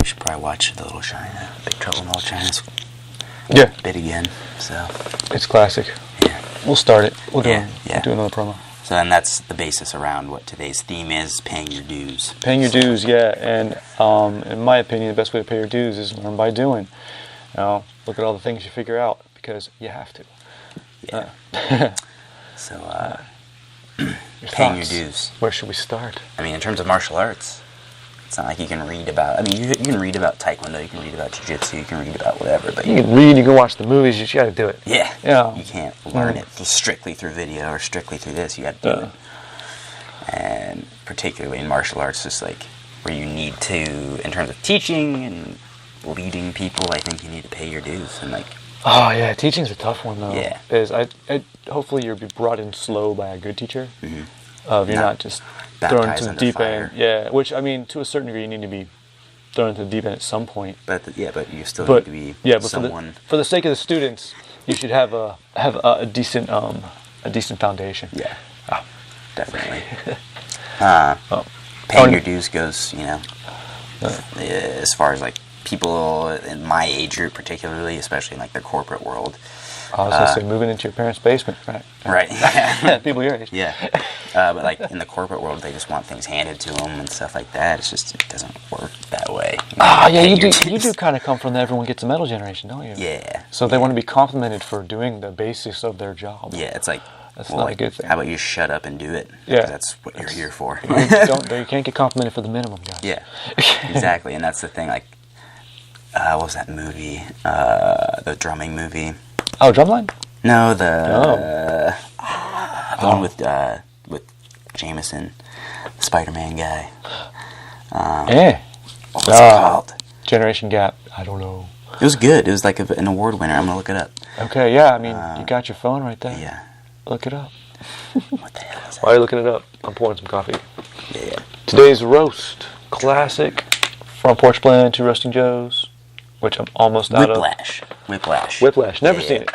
We should probably watch The Little China, Big Trouble in Little China's bit again. So it's classic. Yeah, we'll start it. We'll do another promo. So then that's the basis around what today's theme is: paying your dues. Paying your dues, yeah. And in my opinion, the best way to pay your dues is learn by doing. Look at all the things you figure out because you have to. Yeah. So, paying your dues. Where should we start? I mean, in terms of martial arts, it's not like you can read about. I mean, you can read about Taekwondo, you can read about Jiu Jitsu, you can read about whatever. But you can read, you can watch the movies. You just got to do it. Yeah. You can't learn it strictly through video or strictly through this. You got to do it. And particularly in martial arts, just like where you need to, in terms of teaching and leading people, I think you need to pay your dues and like. Oh yeah, teaching's a tough one though. Yeah. Hopefully you'll be brought in slow by a good teacher. Mm-hmm. You're not just thrown into the deep end. Yeah, which I mean, to a certain degree, you need to be thrown into the deep end at some point. But you still need to be someone. For the sake of the students, you should have a decent foundation. Yeah. Oh, definitely. Paying your dues goes, as far as like people in my age group, particularly, especially in like the corporate world. I was going to say moving into your parents' basement, right? Right. People your age. Yeah. But like in the corporate world, they just want things handed to them and stuff like that. It doesn't work that way. You do kind of come from the everyone gets a medal generation, don't you? Yeah. So they want to be complimented for doing the basics of their job. Yeah, it's like, that's not a good thing. How about you shut up and do it? Yeah. That's what you're here for. You can't get complimented for the minimum, guys. Yeah, exactly. And that's the thing, like, what was that movie? The drumming movie. Oh, Drumline? No, the one with Jameson, the Spider-Man guy. What was it called? Generation Gap. I don't know. It was good. It was like an award winner. I'm gonna look it up. Okay, yeah. I mean, you got your phone right there. Yeah. Look it up. What the hell is that? While you're looking it up, I'm pouring some coffee. Yeah. Today's roast, classic, front porch blend, Two Roasting Joes, which I'm almost out of. Whiplash. Never seen it.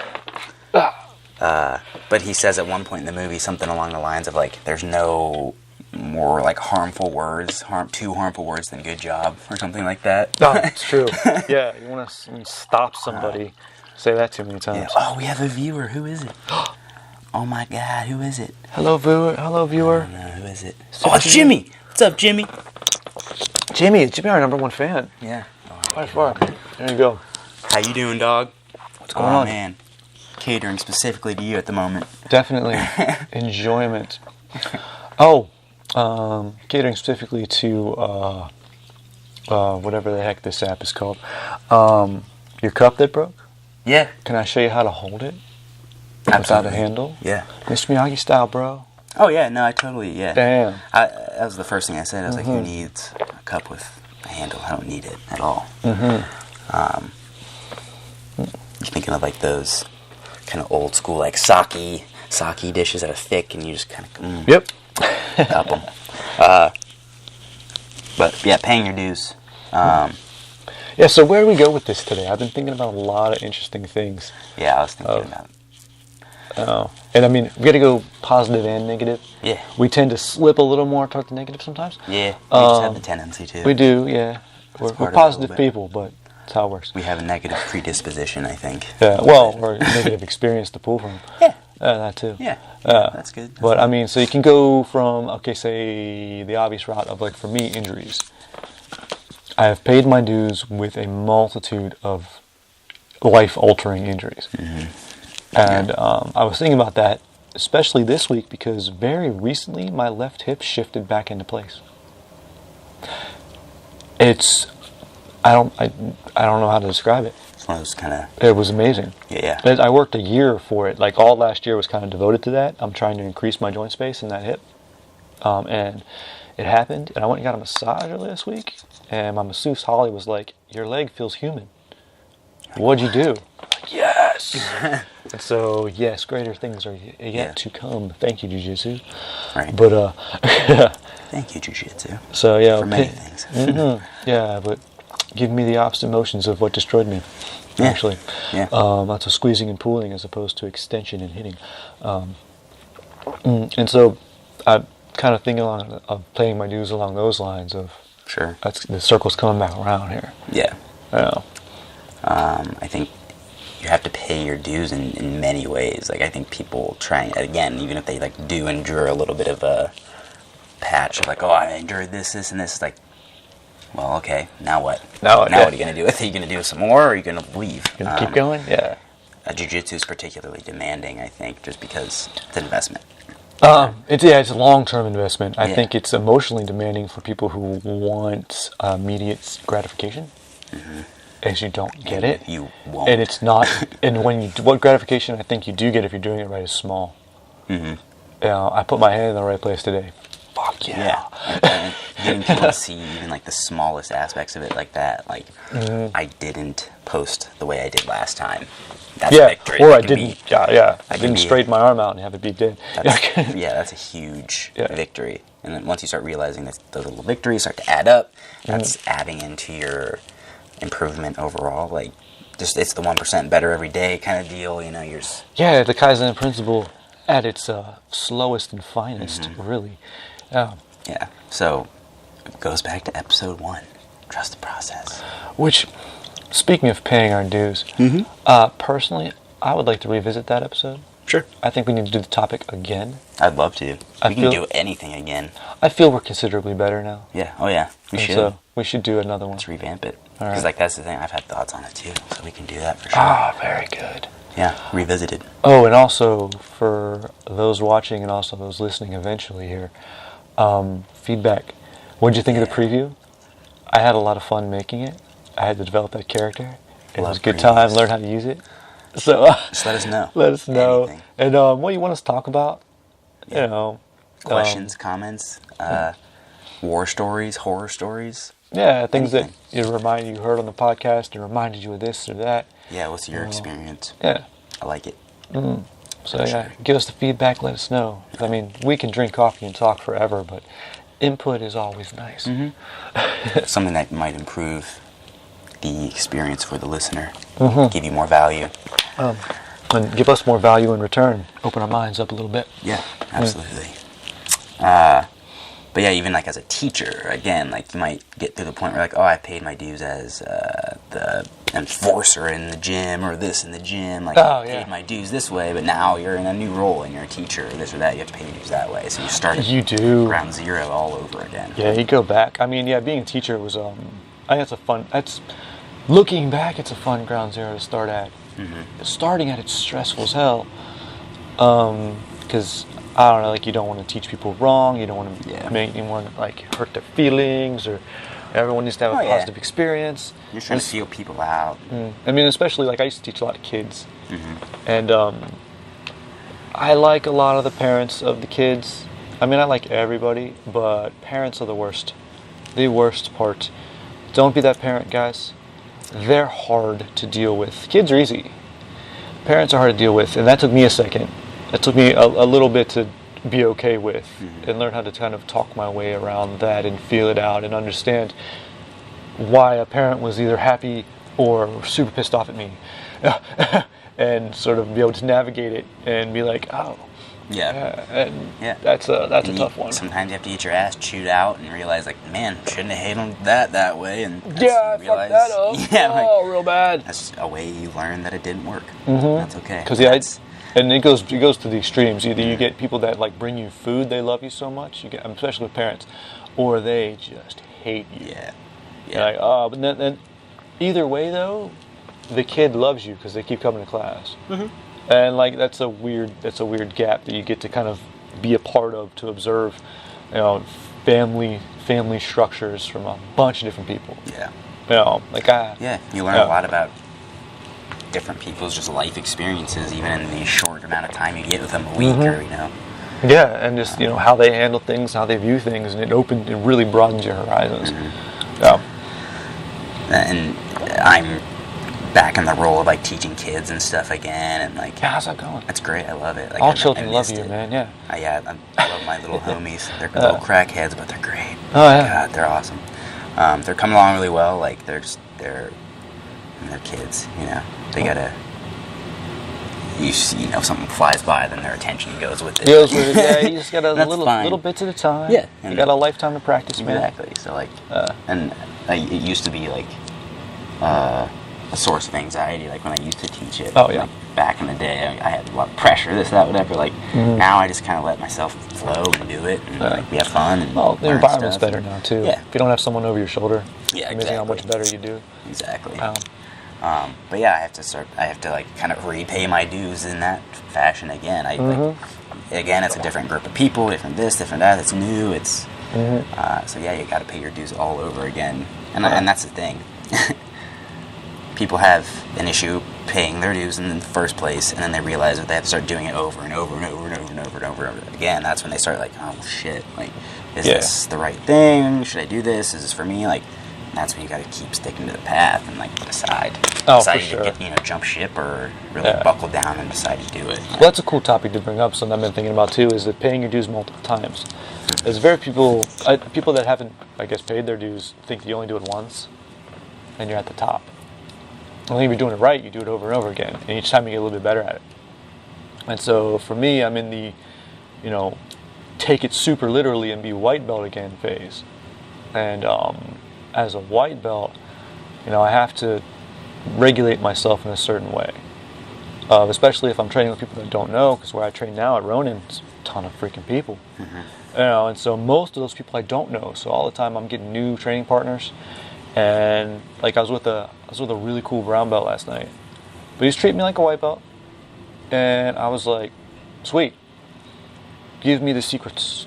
But he says at one point in the movie something along the lines of like, there's no more like harmful words, too harmful words than good job, or something like that. No, it's true. Yeah, you want to stop somebody. Say that too many times. Yeah. Oh, we have a viewer. Who is it? Oh my God, who is it? Hello, viewer. I don't know, who is it? Oh, it's Jimmy. What's up, Jimmy? Jimmy, our number 1 fan. Yeah. By far. There you go. How you doing, dog? What's going on? Man. Catering specifically to you at the moment. Definitely. Enjoyment. Catering specifically to whatever the heck this app is called. Your cup that broke? Yeah. Can I show you how to hold it? Absolutely. Without a handle? Yeah. Mr. Miyagi style, bro. Oh, yeah. No, I totally, yeah. Damn. That was the first thing I said. I was like, who needs a cup with a handle? I don't need it at all. You're thinking of like those kind of old school, like sake dishes that are thick, and you just kind of Yep. cup them. But yeah, paying your dues. Yeah, so where do we go with this today? I've been thinking about a lot of interesting things. Yeah, I was thinking about it. And I mean, we got to go positive and negative. Yeah. We tend to slip a little more toward the negative sometimes. Yeah, we just have the tendency to. We do, yeah. We're positive people, but that's how it works. We have a negative predisposition, I think. Yeah, well, or a negative experience to pull from. Yeah. That too. Yeah, that's good. But I mean, so you can go from, say, the obvious route of, like, for me, injuries. I have paid my dues with a multitude of life-altering injuries. And I was thinking about that, especially this week, because very recently my left hip shifted back into place. I don't know how to describe it. It's one of those kind of... It was amazing. Yeah. I worked a year for it. Like, all last year was kind of devoted to that. I'm trying to increase my joint space in that hip. And it happened, and I went and got a massage earlier this week, and my masseuse, Holly, was like, your leg feels human. What'd you do? I'm like, yes! And so, yes, greater things are yet to come. Thank you, Jiu Jitsu. Right. But, thank you, Jiu Jitsu. So, yeah. For many things. Yeah, but give me the opposite motions of what destroyed me, actually. Yeah. Lots of squeezing and pulling as opposed to extension and hitting. And so, I'm kind of thinking of paying my dues along those lines of Sure. The circle's coming back around here. Yeah. Yeah. I think you have to pay your dues in many ways. Like, I think people try, again, even if they, like, do endure a little bit of a patch of, like, oh, I endured this, and this, like, well, okay, now what? Now what are you going to do with it? Are you going to do some more, or are you going to leave? Going to keep going? Yeah. Jiu-Jitsu is particularly demanding, I think, just because it's an investment. It's a long-term investment. I think it's emotionally demanding for people who want immediate gratification. Mm-hmm. As you don't get it. You won't. And it's not, and what gratification I think you do get if you're doing it right is small. Mm-hmm. I put my hand in the right place today. Fuck yeah. And getting people to see even like the smallest aspects of it like that. Like, I didn't post the way I did last time. That's a victory. Or I didn't straighten my arm out and have it be dead. That's a huge victory. And then once you start realizing that those little victories start to add up, that's adding into your improvement overall. Like, just it's the 1% better every day kind of deal. You know, the Zen Principle at its slowest and finest, really. Yeah. So it goes back to episode 1. Trust the process. Which, speaking of paying our dues, personally, I would like to revisit that episode. Sure. I think we need to do the topic again. I'd love to. We can do anything again. I feel we're considerably better now. Yeah. Oh, yeah. We should. So we should do another one. Let's revamp it. Because like that's the thing. I've had thoughts on it too, so we can do that for sure. Ah, very good. Yeah, revisited. Oh, and also for those watching and also those listening eventually here, feedback. What did you think of the preview? I had a lot of fun making it. I had to develop that character. It was a good time. Learn how to use it. So just let us know. Let us know. Anything. And what you want us to talk about? You know, questions, comments, war stories, horror stories. Yeah, things that you heard on the podcast and reminded you of this or that. Yeah, what's your experience? Yeah, I like it. So give us the feedback. Let us know. I mean, we can drink coffee and talk forever, but input is always nice. Something that might improve the experience for the listener, give you more value, and give us more value in return. Open our minds up a little bit. Yeah, absolutely. But yeah, even like as a teacher, again, like you might get to the point where like, oh, I paid my dues as the enforcer in the gym or this in the gym. Like, I paid my dues this way, but now you're in a new role and you're a teacher or this or that. You have to pay your dues that way. So you start ground zero all over again. Yeah, you go back. I mean, being a teacher was, I think looking back, it's a fun ground zero to start at. Starting at it's stressful as hell. Because I don't know, like you don't want to teach people wrong. You don't want to make anyone like hurt their feelings, or everyone needs to have a positive experience. You're trying to feel people out. I mean, especially like I used to teach a lot of kids, and I like a lot of the parents of the kids. I mean, I like everybody, but parents are the worst. The worst part. Don't be that parent, guys. They're hard to deal with. Kids are easy. Parents are hard to deal with, and that took me a second. It took me a little bit to be okay with and learn how to kind of talk my way around that and feel it out and understand why a parent was either happy or super pissed off at me and sort of be able to navigate it and be like, that's a tough one. Sometimes you have to get your ass chewed out and realize like, man, shouldn't have handled that way. And I fucked that up. Real bad. That's a way you learn that it didn't work. That's okay. Because and it goes to the extremes. Either you get people that like bring you food, they love you so much, you get, especially with parents, or they just hate you. You're like, but then either way though, the kid loves you because they keep coming to class, and like that's a weird gap that you get to kind of be a part of, to observe, family structures from a bunch of different people. You learn a lot about different people's just life experiences, even in the short amount of time you get with them a week, or and just how they handle things, how they view things, and it really broadens your horizons. And I'm back in the role of like teaching kids and stuff again, and like how's that going? That's great. I love it. Like, all children love you, man. I love my little homies. They're little crackheads, but they're great. God, they're awesome. They're coming along really well. Like they're kids, they gotta something flies by, then their attention goes with it. Yeah, you just got a little bits at a time. Yeah. You got a lifetime to practice, man. Exactly. So, like, and it used to be, like, a source of anxiety, like, when I used to teach it. Oh, yeah. Like, back in the day, I had a lot of pressure, this, that, whatever. Like, now I just kind of let myself flow and do it, and, like, we have fun. And the environment's better now, too. Yeah. If you don't have someone over your shoulder, yeah, amazing how much better you do. Exactly. But yeah, I have to like kind of repay my dues in that fashion again. Again, it's a different group of people, different this, different that. It's new. It's so yeah, you got to pay your dues all over again, and that's the thing. People have an issue paying their dues in the first place, and then they realize that they have to start doing it over and over and over and over and over and over and over again. That's when they start like, oh shit, like, is this the right thing? Should I do this? Is this for me? Like, that's when you got to keep sticking to the path and like decide for sure. to get, jump ship or really buckle down and decide to do it. Well, that's a cool topic to bring up. Something I've been thinking about too is that paying your dues multiple times. There's very people that haven't, I guess, paid their dues think you only do it once, and you're at the top. I think if you're doing it right, you do it over and over again, and each time you get a little bit better at it. And so for me, I'm in the, take it super literally and be white belt again phase. And as a white belt, I have to regulate myself in a certain way. Especially if I'm training with people that I don't know, because where I train now at Ronin, it's a ton of freaking people. And so most of those people I don't know. So all the time I'm getting new training partners. And like I was with a really cool brown belt last night, but he's treating me like a white belt, and I was like, sweet, give me the secrets.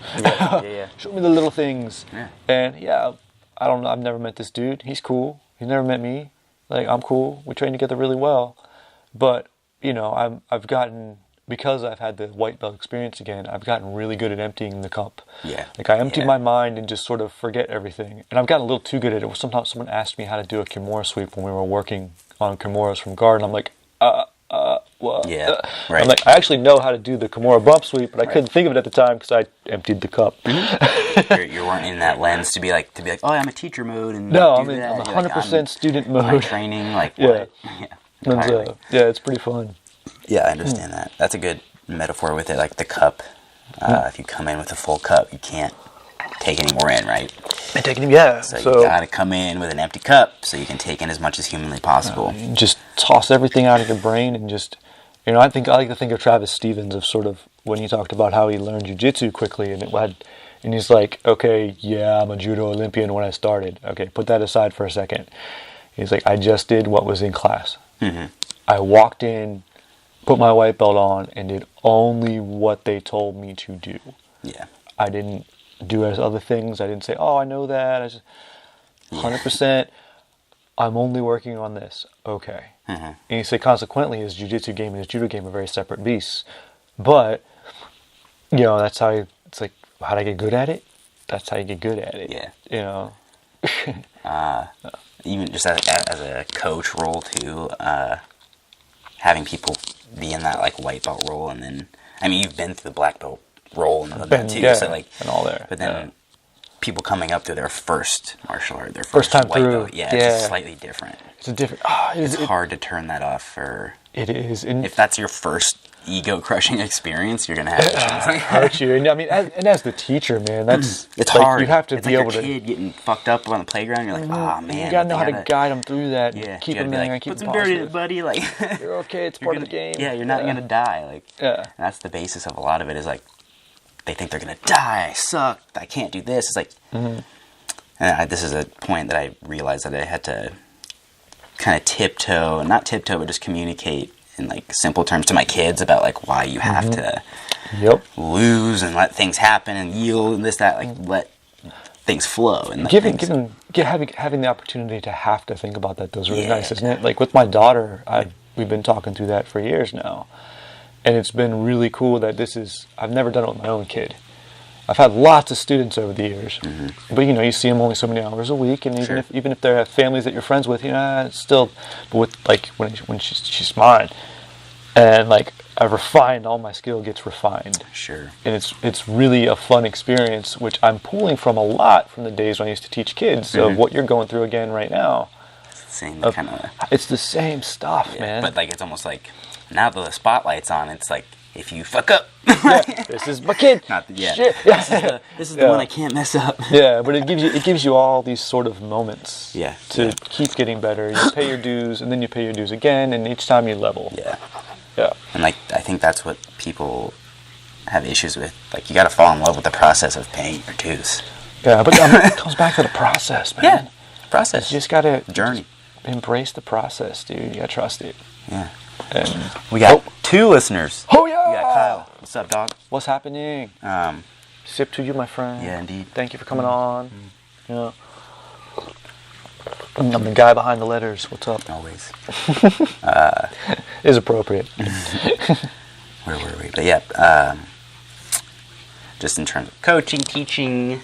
Show me the little things. And I don't know, I've never met this dude. He's cool. He's never met me. Like, I'm cool. We train together really well. But I've gotten, because I've had the white belt experience again, I've gotten really good at emptying the cup. Like, I empty my mind and just sort of forget everything. And I've gotten a little too good at it. Sometimes someone asked me how to do a Kimura sweep when we were working on Kimuras from guard, and I'm like, well, I'm like, I actually know how to do the Kimura bump sweep, but I couldn't think of it at the time because I emptied the cup. You weren't in that lens to be like, oh, I'm a teacher mode, and no, I'm 100% student mode. I'm training, like, what? And, it's pretty fun. Yeah, I understand that. That's a good metaphor with it, like the cup. If you come in with a full cup, you can't take any more in, right? And taking him, So you gotta come in with an empty cup so you can take in as much as humanly possible. Just toss everything out of your brain and just, I like to think of Travis Stevens of sort of when he talked about how he learned jiu-jitsu quickly, and he's like, okay, I'm a judo Olympian when I started. Okay, put that aside for a second. He's like, I just did what was in class. I walked in, put my white belt on, and did only what they told me to do. I didn't do as other things. I didn't say, oh, I know that. I just 100%. I'm only working on this. Okay. And you say, consequently, his jiu-jitsu game and his judo game are very separate beasts. But, that's how it's like, how do I get good at it? That's how you get good at it. Even just as a coach role, too, having people be in that, like, white belt role, and then, you've been through the black belt role and that too, so like, and all there. But then people coming up through their first martial art, their first time white through, belt, it's slightly different. It's a different. It's hard to turn that off. It is. If that's your first ego-crushing experience, you're gonna have to hurt you. And as the teacher, man, it's like, hard. You have to be able to. It's like your kid getting fucked up on the playground. You're like, oh man, you gotta know how to guide them through that. Keep them there. Keep them positive, buddy. Like, you're okay. It's part of the game. Yeah, you're not gonna die. Like, and that's the basis of a lot of it. Is like, they think they're gonna die. I suck. I can't do this. It's like, and this is a point that I realized that I had to kind of not tiptoe, but just communicate in like simple terms to my kids about like why you have to lose and let things happen and yield and this, that, like let things flow. And having the opportunity to have to think about that, those really nice, isn't it? Like with my daughter, we've been talking through that for years now. And it's been really cool that I've never done it with my own kid. I've had lots of students over the years, but you see them only so many hours a week, and even if they have families that you're friends with, it's still. But with like when she's mine, and like I've refined, all my skill gets refined. And it's really a fun experience, which I'm pulling from a lot from the days when I used to teach kids of what you're going through again right now. It's the same kind of. It's the same stuff, man. But like it's almost like Now that the spotlight's on, it's like, if you fuck up, this is my kid. Not the, yeah. Shit. This is the one I can't mess up. Yeah, but it gives you all these sort of moments. Yeah. To keep getting better. You pay your dues, and then you pay your dues again, and each time you level. Yeah. Yeah. And like, I think that's what people have issues with. Like, you got to fall in love with the process of paying your dues. Yeah, but it comes back to the process, man. Yeah. Process. You just gotta journey. Embrace the process, dude. You gotta trust it. Yeah. And we got 2 listeners. Oh yeah. We got Kyle. What's up, dog? What's happening? Sip to you, my friend. Yeah, indeed. Thank you for coming on. Yeah. I'm the guy behind the letters. What's up? Always. Is appropriate. Where were we? But yeah, just in terms of coaching, teaching,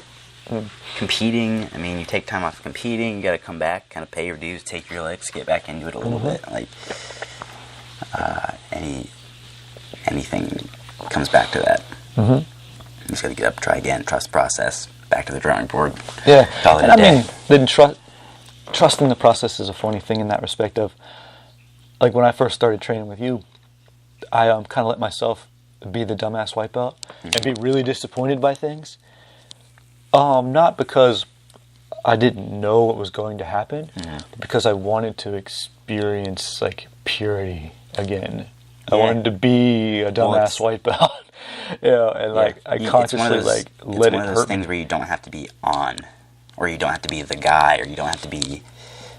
competing. I mean, you take time off competing, you got to come back, kind of pay your dues, take your licks, get back into it a little bit. Like anything comes back to that. You just got to get up, try again, trust the process, back to the drawing board. Yeah, Call it and a day. then trusting the process is a funny thing in that respect of, like when I first started training with you, I kind of let myself be the dumbass white belt and be really disappointed by things. Not because I didn't know what was going to happen, but because I wanted to experience like purity again. I wanted to be a dumbass white belt. And like I consciously let it hurt. It's one of those things where you don't have to be on, or you don't have to be the guy, or you don't have to be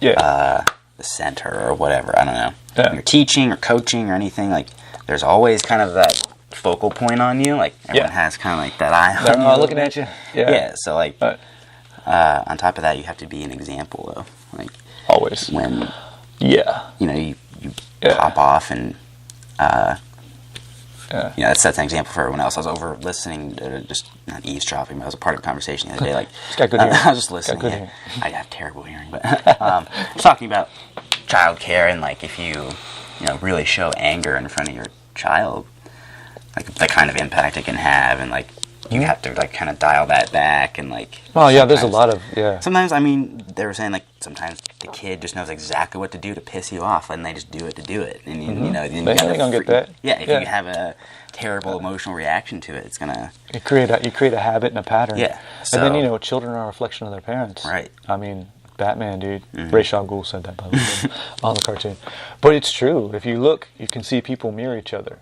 the center or whatever. I don't know. Yeah. When you're teaching or coaching or anything, like there's always kind of that focal point on you. Like everyone has kind of like that eye They're on you. looking at you. Yeah. So like on top of that, you have to be an example though. Like always when you pop off and that sets an example for everyone else. I was over listening to, just not eavesdropping, but I was a part of a conversation the other day. Like, got good hearing. I was just listening. I have terrible hearing, but talking about childcare and like if you really show anger in front of your child, like the kind of impact it can have, and like you have to like kind of dial that back and like. Oh yeah, there's a lot of Sometimes I mean they were saying like sometimes the kid just knows exactly what to do to piss you off, and they just do it to do it, and they're gonna get that. Yeah, if you have a terrible emotional reaction to it, it's gonna you create a habit and a pattern. Yeah, and then children are a reflection of their parents. Right. I mean, Batman, dude. Ra's al Ghul said that by the way on the cartoon, but it's true. If you look, you can see people mirror each other.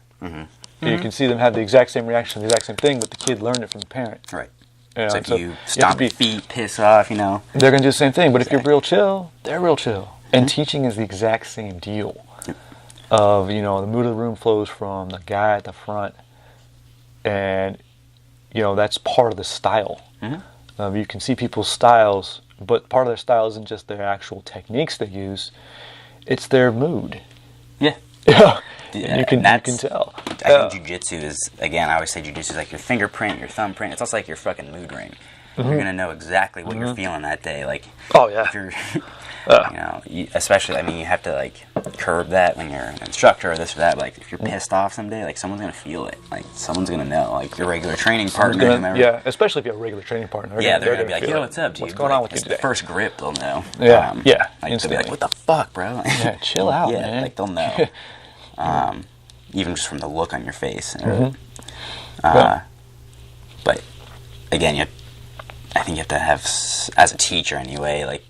You can see them have the exact same reaction, the exact same thing, but the kid learned it from the parent. Right. So if you stomp your feet, piss off, they're going to do the same thing. But if you're real chill, they're real chill. And teaching is the exact same deal. Of, the mood of the room flows from the guy at the front. And, that's part of the style. You can see people's styles, but part of their style isn't just their actual techniques they use. It's their mood. Yeah. Yeah. You can tell. I think jiu-jitsu is, again, I always say jiu-jitsu is like your fingerprint, your thumbprint. It's also like your fucking mood ring. You're going to know exactly what you're feeling that day. Like, if you're, especially, I mean, you have to, like, curb that when you're an instructor or this or that. But, like, if you're pissed off someday, like, someone's going to feel it. Like, someone's going to know. Like, your regular training partner. Especially if you have a regular training partner. They're going to be like, yo, what's up, dude? What's going on with you today? The first grip, they'll know. Like, they'll be like, what the fuck, bro? Chill out, man. Like, they'll know. Even just from the look on your face. But again, I think you have to have, as a teacher anyway, like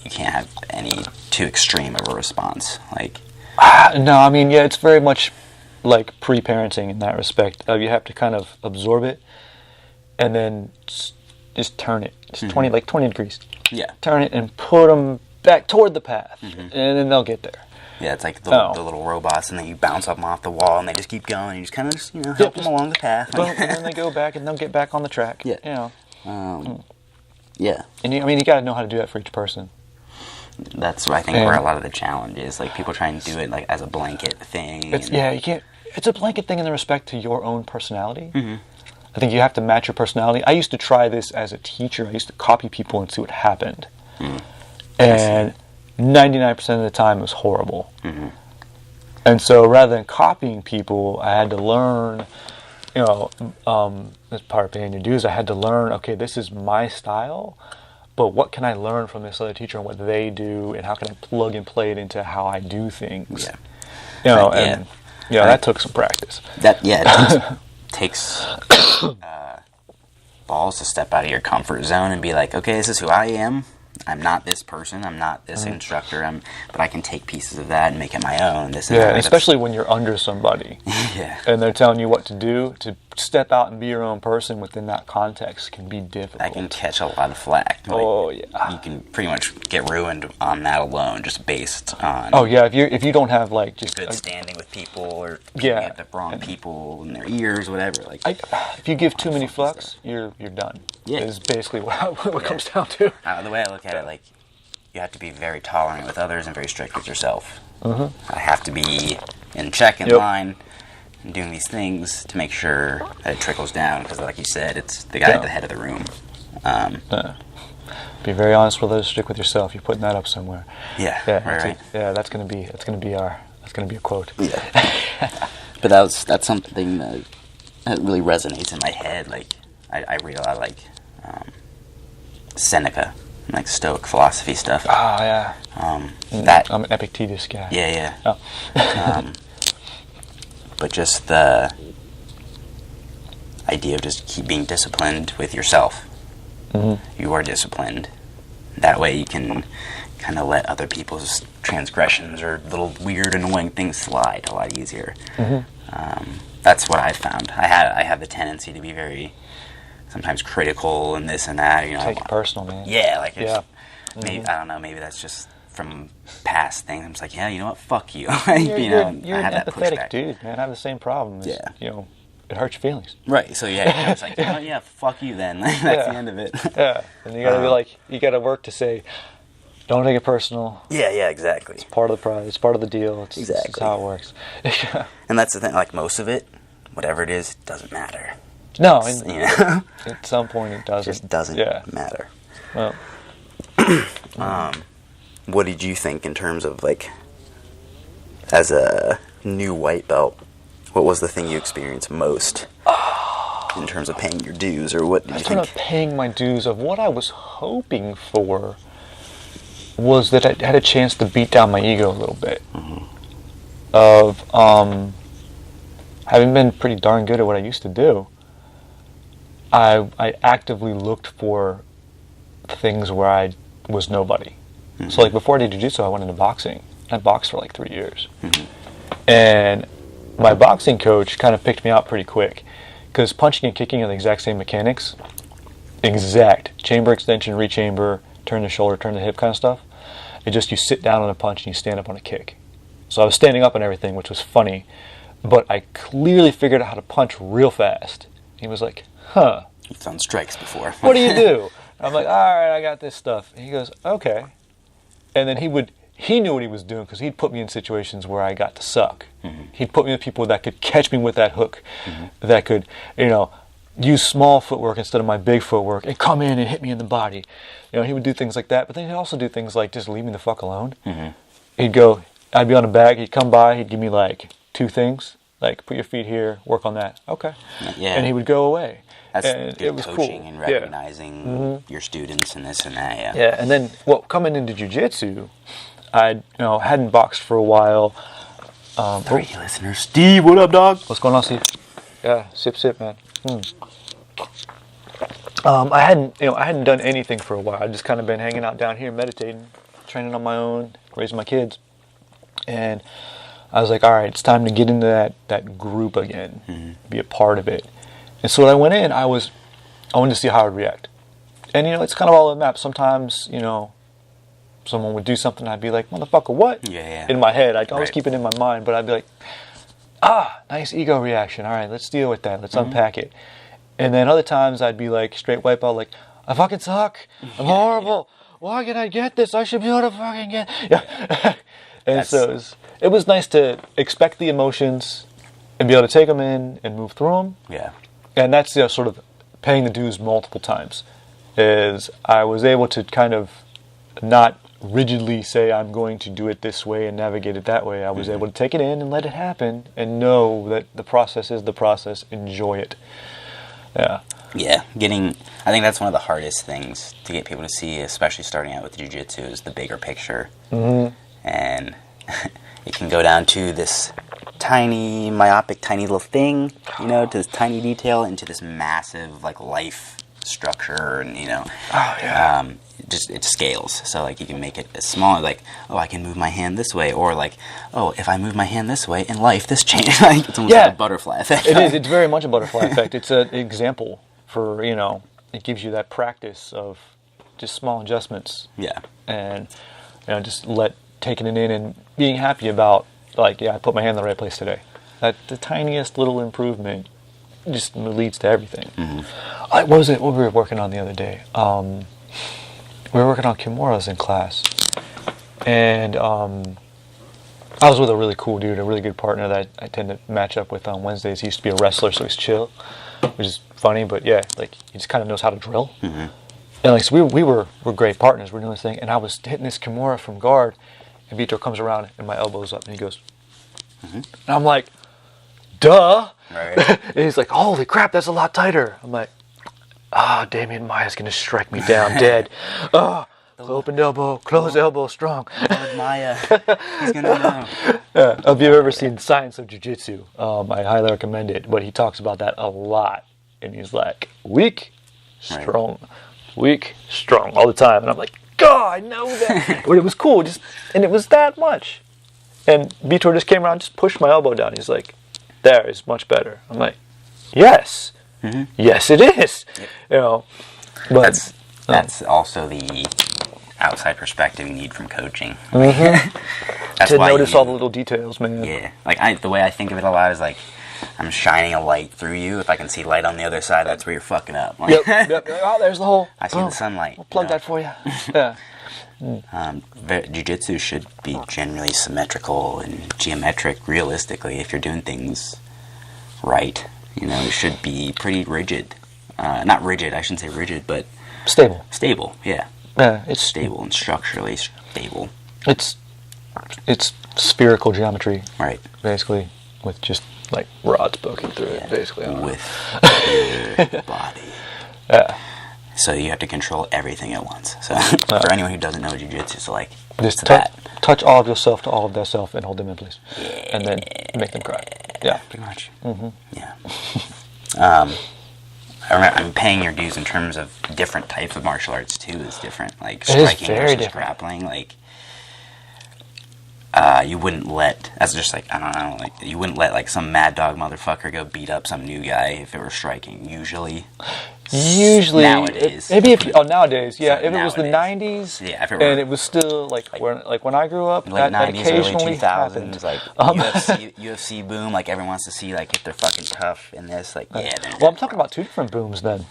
you can't have any too extreme of a response. Like, no, I mean, it's very much like pre-parenting in that respect. You have to kind of absorb it and then just turn it. Just 20 degrees. Yeah. Turn it and put them back toward the path, and then they'll get there. Yeah, it's like the little robots, and then you bounce up them off the wall, and they just keep going. And you just kind of help them along the path. And then they go back, and they'll get back on the track. Yeah. Yeah. And you got to know how to do that for each person. That's I think where a lot of the challenge is. Like people try and do it like as a blanket thing. You can't. It's a blanket thing in the respect to your own personality. I think you have to match your personality. I used to try this as a teacher. I used to copy people and see what happened. And 99% of the time it was horrible. And so rather than copying people, I had to learn, as part of paying your dues, I had to learn, okay, this is my style, but what can I learn from this other teacher and what they do, and how can I plug and play it into how I do things? You know, and that took some practice. It takes balls to step out of your comfort zone and be like, okay, this is who I am. I'm not this person. I'm not this instructor. But I can take pieces of that and make it my own. And especially when you're under somebody. And they're telling you what to do. To step out and be your own person within that context can be difficult. That can catch a lot of flack. You can pretty much get ruined on that alone, just based on. If you don't have like just good standing with people or at the wrong people in their ears, whatever. Like, if you give too many fucks, you're done. Is basically what it comes down to. The way I look at it, like, you have to be very tolerant with others and very strict with yourself. I have to be in check, in line, and doing these things to make sure that it trickles down. Because, like you said, it's the guy at the head of the room. Be very honest with others, strict with yourself. You're putting that up somewhere. Right. That's gonna be a quote. But that's something that really resonates in my head. Like, I read a lot of, like, Seneca, like Stoic philosophy stuff. I'm an Epictetus guy. But just the idea of just keep being disciplined with yourself. You are disciplined. That way you can kind of let other people's transgressions or little weird, annoying things slide a lot easier. That's what I found. I have the tendency to be very sometimes critical and this and that. Take it personal, man. Maybe I don't know. Maybe that's just from past things. I'm just like, you know what? Fuck you. You're an empathetic dude, man. I have the same problem. It hurts your feelings. Right. So it's like, fuck you then. That's the end of it. And you gotta be like, you gotta work to say, don't take it personal. Exactly. It's part of the prize. It's part of the deal. It's how it works. And that's the thing. Like, most of it, whatever it is, doesn't matter. No, at some point it doesn't. It just doesn't matter. Well, what did you think in terms of, like, as a new white belt, what was the thing you experienced most in terms of paying your dues, or what did you think? Paying my dues of what I was hoping for was that I had a chance to beat down my ego a little bit. Of having been pretty darn good at what I used to do, I actively looked for things where I was nobody. So, like, before I did jiu-jitsu, I went into boxing. I boxed for like 3 years. And my boxing coach kind of picked me out pretty quick, because punching and kicking are the exact same mechanics. Chamber extension, rechamber, turn the shoulder, turn the hip kind of stuff. It just, you sit down on a punch and you stand up on a kick. So I was standing up and everything, which was funny, but I clearly figured out how to punch real fast. He was like, You've done strikes before. What do you do? I'm like, all right, I got this stuff. And he goes, okay. And then he knew what he was doing, because he'd put me in situations where I got to suck. He'd put me with people that could catch me with that hook, that could, use small footwork instead of my big footwork, and come in and hit me in the body. He would do things like that, but then he'd also do things like just leave me the fuck alone. He'd go, I'd be on a bag, he'd come by, he'd give me like 2 things, like, put your feet here, work on that. Okay. And he would go away. That's good coaching and recognizing your students and this and that. And then, coming into jiu-jitsu, I hadn't boxed for a while. Three listeners. Steve, what up, dog? What's going on, Steve? Yeah, sip, man. I hadn't done anything for a while. I'd just kind of been hanging out down here, meditating, training on my own, raising my kids, and I was like, all right, it's time to get into that group again, be a part of it. And so when I went in, I wanted to see how I would react. And, it's kind of all in the map. Sometimes, someone would do something, I'd be like, motherfucker, what? In my head. I'd always keep it in my mind, but I'd be like, nice ego reaction. All right, let's deal with that. Let's unpack it. And then other times I'd be like, straight wipe out, like, I fucking suck. I'm horrible. Why can I get this? I should be able to fucking get... And so it was nice to expect the emotions and be able to take them in and move through them. And that's sort of paying the dues multiple times. Is I was able to kind of not rigidly say I'm going to do it this way and navigate it that way. I was able to take it in and let it happen and know that the process is the process. Enjoy it. I think that's one of the hardest things to get people to see, especially starting out with jiu-jitsu, is the bigger picture. And it can go down to this tiny, myopic, tiny little thing, you know, to this tiny detail, into this massive, like, life structure, and, you know, it scales. So, like, you can make it as small, like, oh, I can move my hand this way, or, like, oh, if I move my hand this way in life, this changes. Like, it's almost like a butterfly effect. It is. It's very much a butterfly effect. It's an example for, you know, it gives you that practice of just small adjustments. Yeah. And, you know, just taking it in and being happy about, like, yeah, I put my hand in the right place today. That the tiniest little improvement just leads to everything. What was it? What we were working on the other day? We were working on kimuras in class, and I was with a really cool dude, a really good partner that I tend to match up with on Wednesdays. He used to be a wrestler, so he's chill, which is funny, but yeah, like, he just kind of knows how to drill. And, like, so we're great partners. We're doing this thing, and I was hitting this kimura from guard, and Vitor comes around, and my elbow's up, and he goes, and I'm like, duh. Right. And he's like, holy crap, that's a lot tighter. I'm like, Demian Maia's gonna strike me down dead. Open elbow, close elbow, strong. Lord Maia, he's gonna know. If you've ever seen Science of Jiu Jitsu, I highly recommend it. But he talks about that a lot, and he's like, weak, strong, weak, strong, all the time. And I'm like, God, I know that. But it was cool, and it was that much. And Vitor just came around, just pushed my elbow down. He's like, there is much better. I'm like, yes. Yes, it is. You know, but that's also the outside perspective you need from coaching. That's to notice all the little details, man. Yeah, like, the way I think of it a lot is like, I'm shining a light through you. If I can see light on the other side, that's where you're fucking up. Like, yep. Oh, there's the hole. I see the sunlight. I'll plug that for you. Yeah. Jiu-jitsu should be generally symmetrical and geometric, realistically, if you're doing things right. You know, it should be pretty rigid. Not rigid, I shouldn't say rigid, but... Stable. Stable, yeah. Yeah, it's... Stable and structurally stable. It's spherical geometry. Right. Basically, with just, like, rods poking through it, basically. With your body. Yeah. So you have to control everything at once. So for anyone who doesn't know jiu-jitsu, it's like, just touch all of yourself to all of their self and hold them in place. Yeah. And then make them cry. Yeah. Pretty much. Yeah. I remember, paying your dues in terms of different types of martial arts too is different. Like, striking versus different. Grappling. Like, you wouldn't let, that's just like, I don't know, like, you wouldn't let, like, some mad dog motherfucker go beat up some new guy if it were striking, usually. Nowadays. Nowadays, yeah. So if it was the 90s, yeah, if it were, and it was still, like when I grew up, late that 90s, occasionally early 2000s, happened. like, UFC boom, like, everyone wants to see, like, if they're fucking tough in this, like, yeah. Well, I'm talking about two different booms then.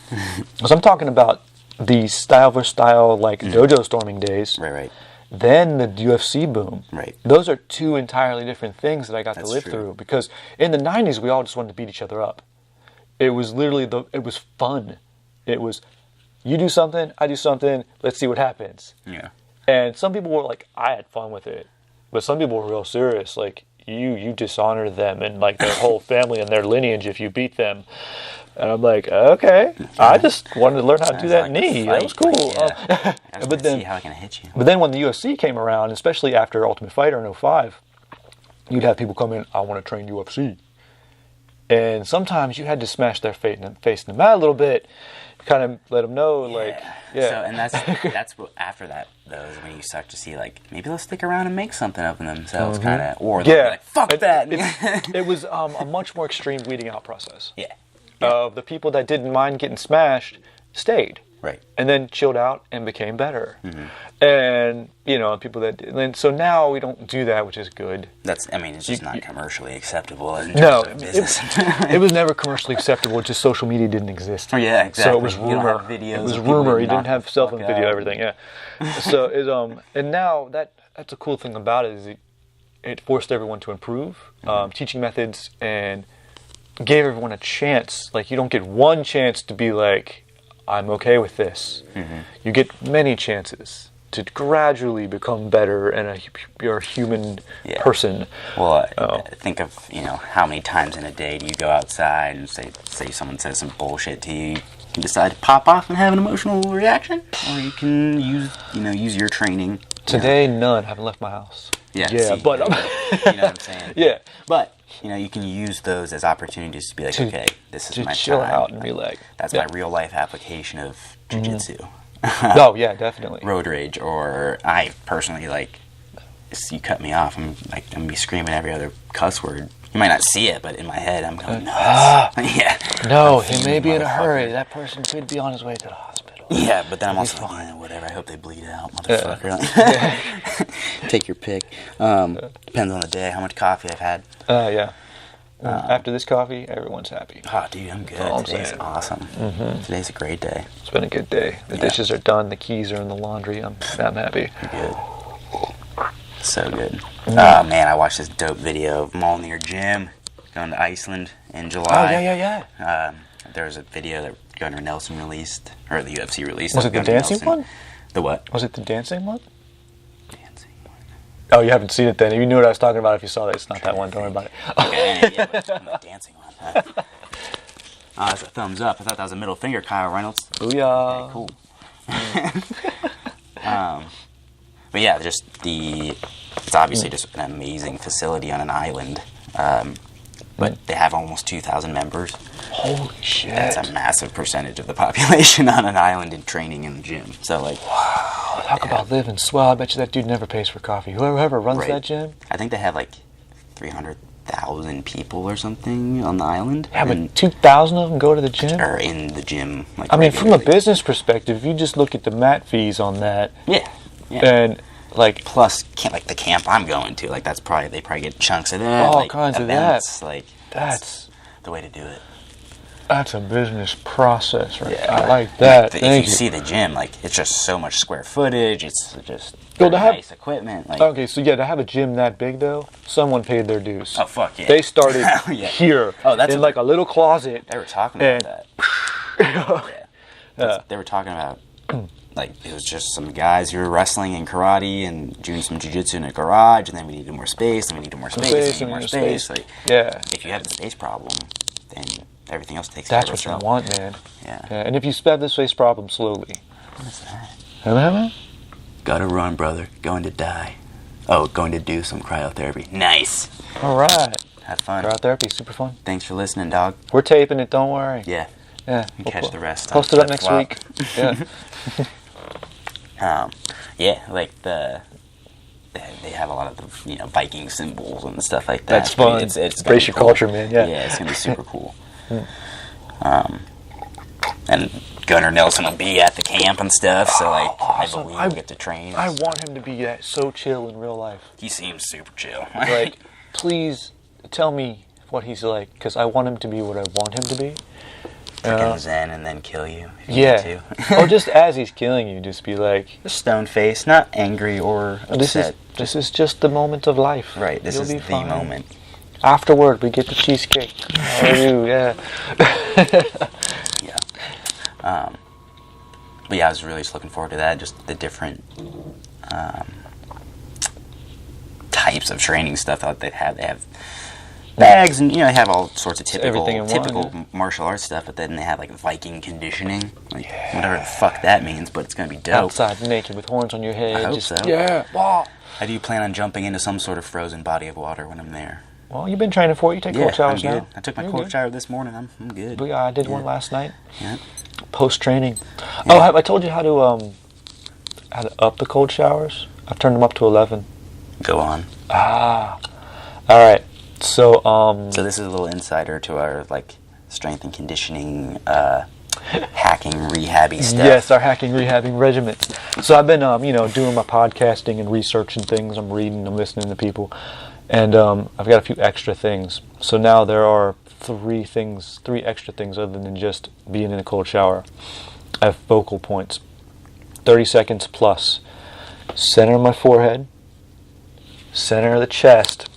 Because I'm talking about the style versus style, like, dojo storming days. Right. Then the UFC boom. Right. Those are two entirely different things that I got to live through. Because in the 90s, we all just wanted to beat each other up. It was literally, it was fun. It was, you do something, I do something, let's see what happens. Yeah. And some people were like, I had fun with it. But some people were real serious. Like, you dishonor them and, like, their whole family and their lineage if you beat them. And I'm like, okay. I just wanted to learn how to do that knee. That was cool. Yeah. I was see how I can hit you. But then when the UFC came around, especially after Ultimate Fighter in 05, you'd have people come in, I want to train UFC. And sometimes you had to smash their face in the mat a little bit, kind of let them know, like, yeah. So, and that's what, after that, though, is when you start to see, like, maybe they'll stick around and make something of themselves, kind of, or they'll be like, fuck that. It was a much more extreme weeding out process. Yeah. The people that didn't mind getting smashed stayed. Right. And then chilled out and became better. And, you know, people that did. And so now we don't do that, which is good. It's just not commercially acceptable in terms no, of business. It was never commercially acceptable, just social media didn't exist. Oh, yeah, exactly. So it was rumor. It was rumor. You didn't have cell phone video, everything, yeah. So, and now that's a cool thing about it is it forced everyone to improve teaching methods and gave everyone a chance. Like, you don't get one chance to be like, I'm okay with this. You get many chances to gradually become better and you're a human person. Well, think of, you know, how many times in a day do you go outside and say someone says some bullshit to you. You can decide to pop off and have an emotional reaction, or you can use your training. Today, none. Haven't left my house. Yeah, yeah, see, but you know what I'm saying? yeah, But you can use those as opportunities to be like, okay, this is to my chill time. out and relax. That's my real life application of jiu-jitsu. Oh yeah, definitely. Road rage, or I personally like. You cut me off, I'm gonna be screaming every other cuss word. You might not see it, but in my head, I'm going nuts. Yeah. No, he may be in a hurry. That person could be on his way to the hospital. Yeah, but then I'm also like, yeah, whatever. I hope they bleed out, motherfucker. Take your pick. Depends on the day, how much coffee I've had. Yeah. After this coffee, everyone's happy. Oh, dude, I'm good. Today's awesome. Mm-hmm. Today's a great day. It's been a good day. The dishes are done. The keys are in the laundry. I'm happy. Good. So good. Oh, man, I watched this dope video of Molnir Gym going to Iceland in July. Oh, yeah. There was a video that Gunnar Nelson released, or the UFC released. Was it the dancing one? The what? Was it the dancing one? Dancing one. Oh, you haven't seen it then. You knew what I was talking about if you saw it. It's not that one. Don't worry about it. Okay, yeah, but the dancing one. That's a thumbs up. I thought that was a middle finger, Kyle Reynolds. Booyah. Okay, cool. But yeah, it's obviously just an amazing facility on an island. But they have almost 2,000 members. Holy shit. That's a massive percentage of the population on an island and training in the gym. So like, wow, talk about living swell. I bet you that dude never pays for coffee. Whoever runs that gym. I think they have like 300,000 people or something on the island. Yeah, but 2,000 of them go to the gym? Or in the gym. Like, I mean, from a business perspective, if you just look at the mat fees on that. Yeah. And like plus like the camp I'm going to, like they probably get chunks of that, all like kinds events, of that. Like that's the way to do it. That's a business process, right? Yeah. I like that. If you see the gym, like it's just so much square footage. It's just nice equipment. Like, okay, so yeah, to have a gym that big though, someone paid their dues. Oh fuck yeah! They started here. Oh, that's in like a little closet. They were talking about that. They were talking about. Like, it was just some guys who were wrestling and karate and doing some jiu-jitsu in a garage, and then we needed more space, and we needed more space, and more space. Like, if you have the space problem, then everything else takes care of itself. That's what you want, man. Yeah. And if you have the space problem slowly. What's that? Hello? Gotta run, brother. Going to die. Oh, going to do some cryotherapy. Nice. All right. Have fun. Cryotherapy, super fun. Thanks for listening, dog. We're taping it, don't worry. Yeah. We'll catch the rest. Post it up next week. Yeah. Like they have a lot of the Viking symbols and stuff like that. That's fun. I mean, it's embrace your culture, man. Yeah, it's gonna be super cool. And Gunnar Nelson will be at the camp and stuff, so like awesome. I believe we'll get to train. I want him to be so chill in real life. He seems super chill. Like, please tell me what he's like, because I want him to be what I want him to be. Freaking zen and then kill you. Yeah. Or just as he's killing you, just be like... Just stone face, not angry or upset. This is just the moment of life. Right, this is the moment. Afterward, we get the cheesecake. How are you? Yeah. But yeah, I was really just looking forward to that. Just the different types of training stuff that they have. They have bags, and they have all sorts of typical martial arts stuff. But then they have like Viking conditioning, whatever the fuck that means. But it's gonna be dope. Outside, naked with horns on your head. I hope so. Yeah. Wow. How do you plan on jumping into some sort of frozen body of water when I'm there? Well, you've been training for it. You take cold showers I'm good. now. I took my cold shower this morning. I'm good. But yeah, I did one last night. Yeah. Post training. Yeah. Oh, have I told you how to up the cold showers? I've turned them up to 11. Go on. All right. So so this is a little insider to our strength and conditioning hacking rehabby stuff. Yes, our hacking rehabbing regiment. So I've been doing my podcasting and researching things. I'm reading, I'm listening to people, and I've got a few extra things. So now there are three extra things other than just being in a cold shower. I have focal points, 30 seconds plus, center of my forehead, center of the chest,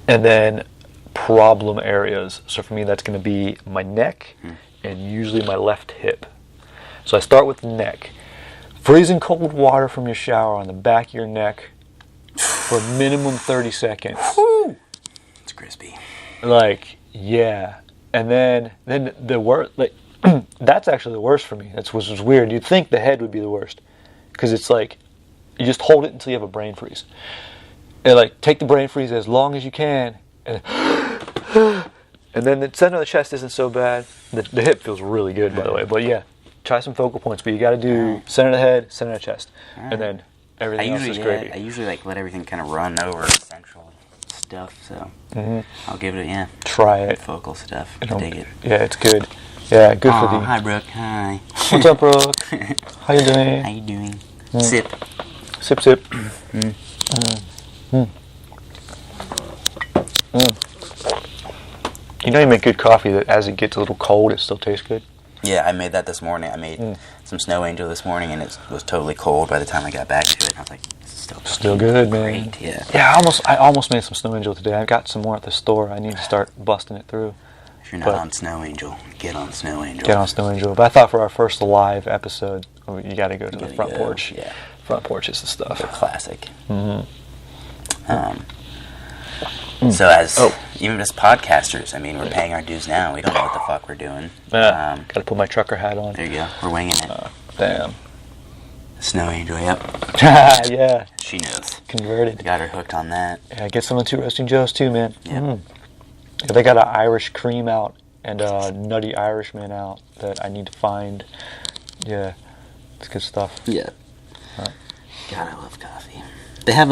and then problem areas. So for me, that's going to be my neck and usually my left hip. So I start with the neck. Freezing cold water from your shower on the back of your neck for minimum 30 seconds. It's crispy. And then the worst, that's actually the worst for me. Which is weird. You'd think the head would be the worst, because it's You just hold it until you have a brain freeze. And like take the brain freeze as long as you can, and then the center of the chest isn't so bad. The hip feels really good, by the way. But yeah, try some focal points. But you got to do center of the head, center of the chest, and then everything else is gravy. I usually like let everything kind of run over central stuff. So I'll give it try it. Focal stuff. I dig it. Yeah, it's good. Yeah, good for the. Hi, Brooke. Hi. What's up, Brooke? How you doing? How you doing? Sip. Sip, sip. You know you make good coffee that as it gets a little cold, it still tastes good? Yeah, I made that this morning. I made some Snow Angel this morning, and it was totally cold by the time I got back to it. I was like, it's still good, man. Great, yeah. Yeah, I almost made some Snow Angel today. I've got some more at the store. I need to start busting it through. If you're not on Snow Angel, get on Snow Angel. Get on Snow Angel. But I thought for our first live episode, you got to go to the front porch. Yeah. Front porch is the stuff. The classic. So even as podcasters, I mean, we're paying our dues now. We don't know what the fuck we're doing. Yeah, got to put my trucker hat on. There you go. We're winging it. Damn. Snow Angel, yep. Yeah. She knows. Converted. Got her hooked on that. Yeah, get some of the Two Roasting Joes too, man. Yep. Yeah, they got an Irish cream out and a nutty Irishman out that I need to find. Yeah, it's good stuff. Yeah. God, I love coffee. They have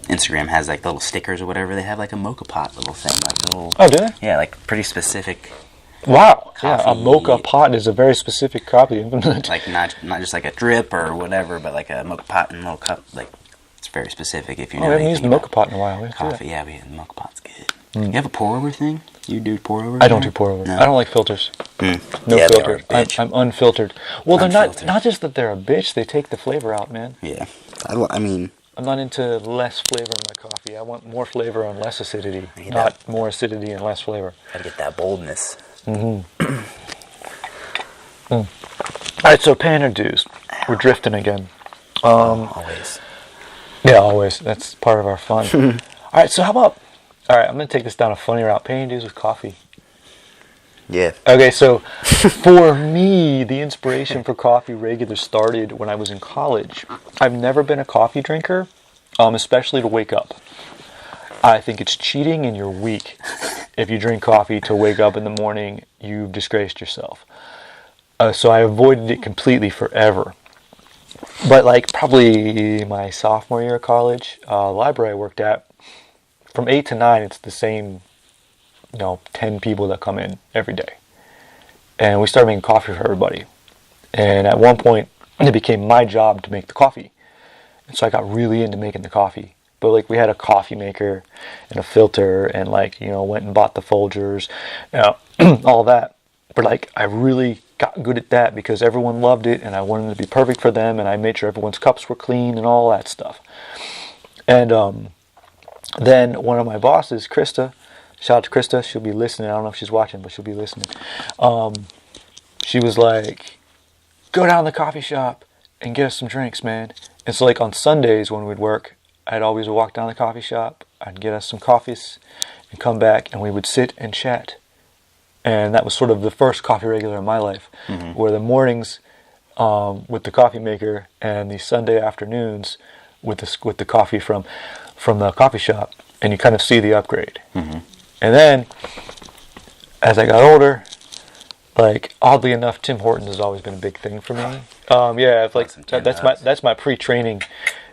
Instagram has like little stickers or whatever. They have like a Mocha Pot little thing, like little. Oh, do they? Yeah, like pretty specific. Wow. Coffee. Yeah, a Mocha Pot is a very specific coffee implement. Like not just like a drip or whatever, but like a Mocha Pot in a little cup. Like it's very specific. If you know. We haven't used the Mocha Pot in a while. Coffee, yeah, the Mocha Pot's good. You have a pour over thing? You do pour over? I don't do pour over. No? I don't like filters. No filter. I'm unfiltered. Well, they're not just that they're a bitch. They take the flavor out, man. Yeah, I mean. I'm not into less flavor in my coffee. I want more flavor and less acidity, not more acidity and less flavor. Gotta get that boldness. All right, so paying our dues. We're drifting again. Always. Yeah, always. That's part of our fun. All right, so how about... All right, I'm going to take this down a funny route. Paying dues with coffee. Yeah. Okay, so for me, the inspiration for coffee regular started when I was in college. I've never been a coffee drinker, especially to wake up. I think it's cheating and you're weak. If you drink coffee to wake up in the morning, you've disgraced yourself. So I avoided it completely forever. But like probably my sophomore year of college, library I worked at, from 8 to 9, it's the same 10 people that come in every day. And we started making coffee for everybody. And at one point, it became my job to make the coffee. And so I got really into making the coffee. But like we had a coffee maker and a filter and went and bought the Folgers, all that. But like I really got good at that because everyone loved it and I wanted it to be perfect for them and I made sure everyone's cups were clean and all that stuff. And then one of my bosses, Krista, shout out to Krista, she'll be listening. I don't know if she's watching, but she'll be listening. She was like, go down to the coffee shop and get us some drinks, man. And so like on Sundays when we'd work, I'd always walk down to the coffee shop, I'd get us some coffees and come back and we would sit and chat. And that was sort of the first coffee regular in my life, where the mornings with the coffee maker and the Sunday afternoons with the coffee from the coffee shop, and you kind of see the upgrade. And then, as I got older, like oddly enough, Tim Hortons has always been a big thing for me. That's my pre-training,